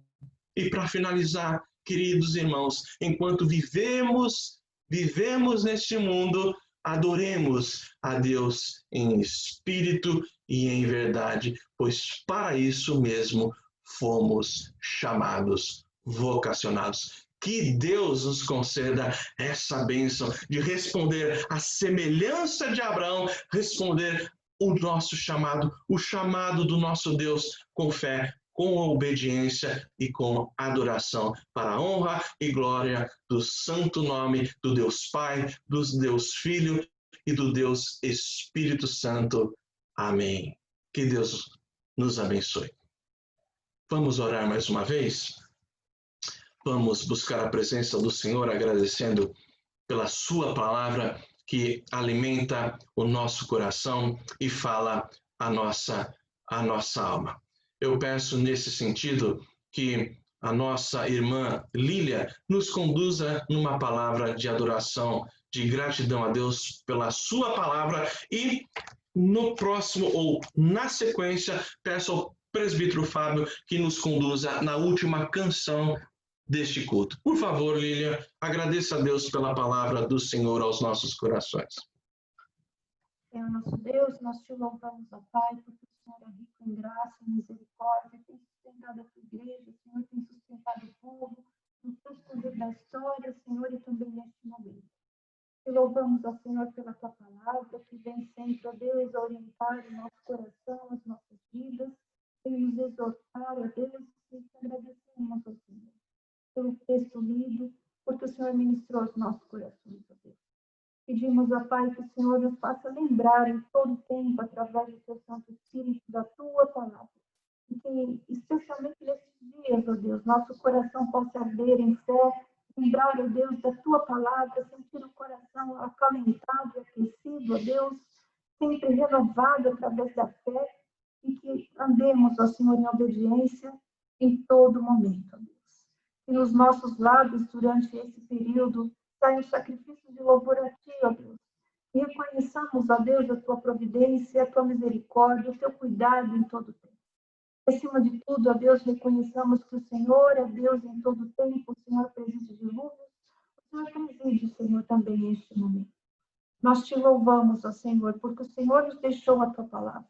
E para finalizar, queridos irmãos, enquanto vivemos neste mundo, adoremos a Deus em espírito e em verdade, pois para isso mesmo fomos chamados, vocacionados. Que Deus nos conceda essa bênção de responder à semelhança de Abraão, responder o nosso chamado, o chamado do nosso Deus com fé, com obediência e com adoração, para a honra e glória do santo nome do Deus Pai, do Deus Filho e do Deus Espírito Santo. Amém. Que Deus nos abençoe. Vamos orar mais uma vez? Vamos buscar a presença do Senhor, agradecendo pela sua palavra que alimenta o nosso coração e fala a nossa alma. Eu peço nesse sentido que a nossa irmã Lília nos conduza numa palavra de adoração, de gratidão a Deus pela sua palavra, e no próximo ou na sequência peço ao presbítero Fábio que nos conduza na última canção deste culto. Por favor, Lília, agradeça a Deus pela palavra do Senhor aos nossos corações. Senhor nosso Deus, nós te louvamos, ó Pai, porque o Senhor é rico em graça e misericórdia, tem sustentado a tua igreja, o Senhor tem sustentado o povo, no transcorrer da história, Senhor, e também neste momento. Te louvamos, ó Senhor, pela tua palavra, que vem sempre, ó Deus, a orientar o nosso coração, as nossas vidas, vem nos exortar, ó Deus, e te agradecemos, ó Senhor, pelo texto lido, porque o Senhor ministrou aos nossos corações, ó Deus. Pedimos, ó Pai, que o Senhor nos faça lembrar em todo tempo, através do teu Santo Espírito, da tua palavra. E que, especialmente nesses dias, ó Deus, nosso coração possa arder em fé, lembrar, ó Deus, da tua palavra, sentir o coração acalentado e aquecido, ó Deus, sempre renovado através da fé, e que andemos, ó Senhor, em obediência em todo momento, ó Deus. E nos nossos lábios, durante esse período, sai um sacrifício de louvor a ti, ó Deus. E reconheçamos, ó Deus, a tua providência, a tua misericórdia, o teu cuidado em todo o tempo. Acima de tudo, ó Deus, reconheçamos que o Senhor é Deus em todo o tempo, o Senhor preside dilúvios, o Senhor preside, Senhor, também neste momento. Nós te louvamos, ó Senhor, porque o Senhor nos deixou a tua palavra.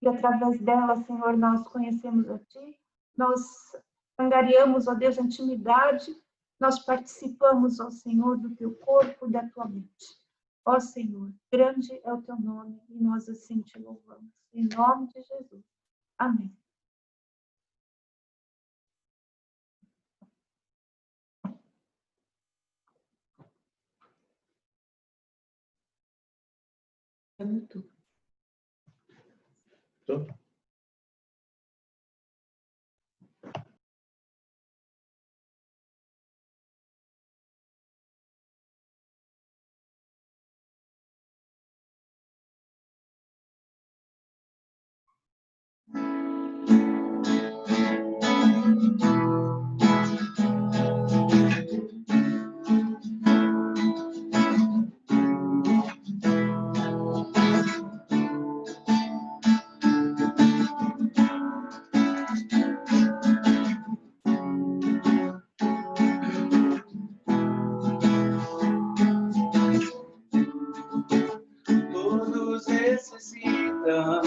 E através dela, Senhor, nós conhecemos a ti, nós angariamos, ó Deus, a intimidade, nós participamos, ó Senhor, do teu corpo e da tua mente. Ó Senhor, grande é o teu nome e nós assim te louvamos. Em nome de Jesus. Amém. É muito. Tô. Todos necessitam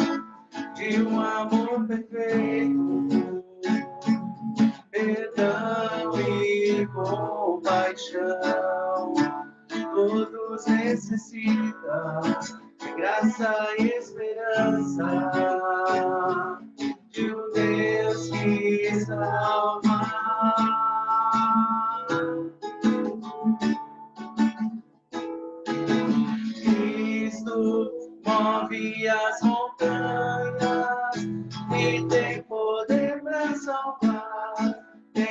de um amor perfeito, perdão e compaixão. Todos necessitam de graça e esperança, de um Deus que salva. Cristo move as montanhas e tem poder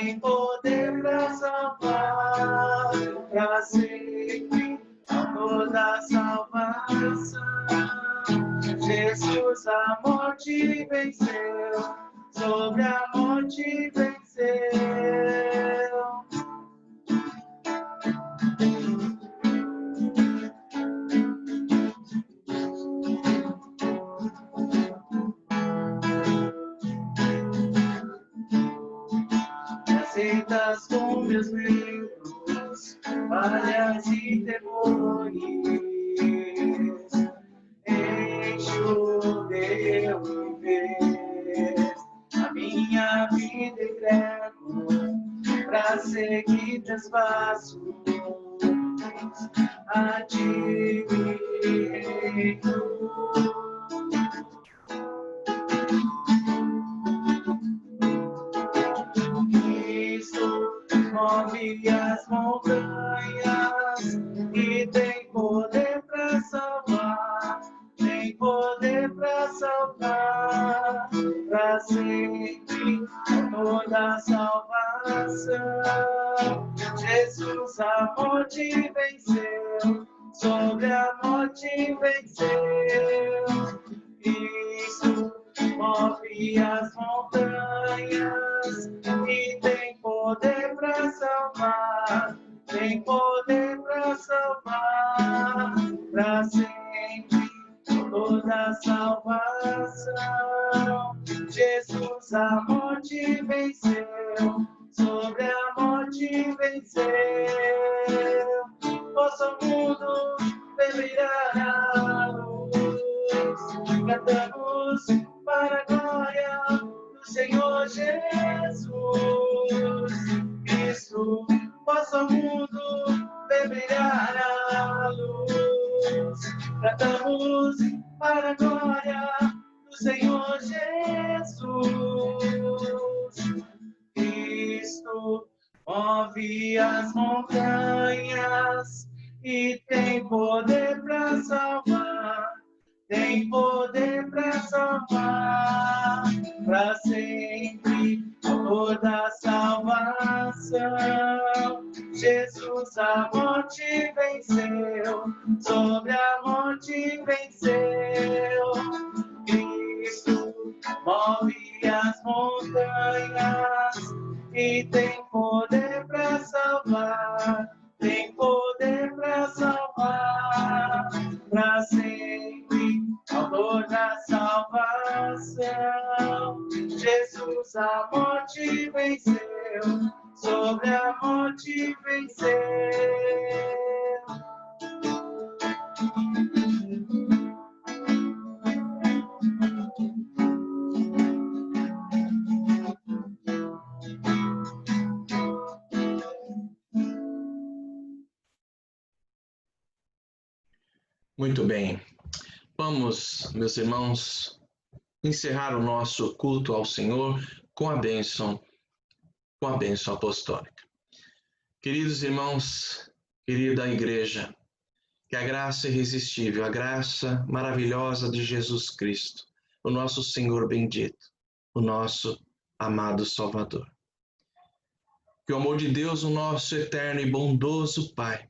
tem poder para salvar, para sempre, autor da salvação. Jesus a morte venceu, sobre a morte venceu. Aceitas com meus medos, falhas e temores, enche o meu viver, a minha vida entrego pra seguir teus passos, a ti me dou. Move as montanhas e tem poder para salvar, tem poder para salvar, para sempre toda salvação. Jesus a morte venceu, sobre a morte venceu. Cristo move as montanhas e tem poder para salvar, tem poder para salvar, para sempre toda salvação. Jesus a morte venceu, sobre a morte venceu. Nosso mundo brilhará a luz, cantamos para a glória do Senhor Jesus. Cristo, nosso mundo brilhará a luz, cantamos para a glória do Senhor Jesus. Cristo move as montanhas e tem poder para salvar, tem poder para salvar, para sempre toda salvação. Jesus a morte venceu, sobre a morte venceu. Cristo move as montanhas e tem poder para salvar, tem poder para salvar, para sempre, autor da salvação. Jesus a morte venceu, sobre a morte venceu. Muito bem. Vamos, meus irmãos, encerrar o nosso culto ao Senhor com a bênção apostólica. Queridos irmãos, querida igreja, que a graça irresistível, a graça maravilhosa de Jesus Cristo, o nosso Senhor bendito, o nosso amado Salvador. Que o amor de Deus, o nosso eterno e bondoso Pai,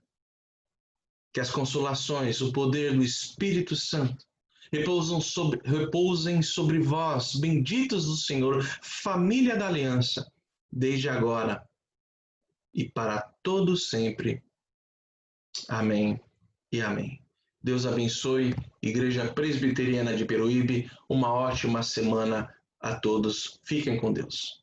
que as consolações, o poder do Espírito Santo repousem sobre vós, benditos do Senhor, família da aliança, desde agora e para todo sempre. Amém e amém. Deus abençoe, Igreja Presbiteriana de Peruíbe, uma ótima semana a todos. Fiquem com Deus.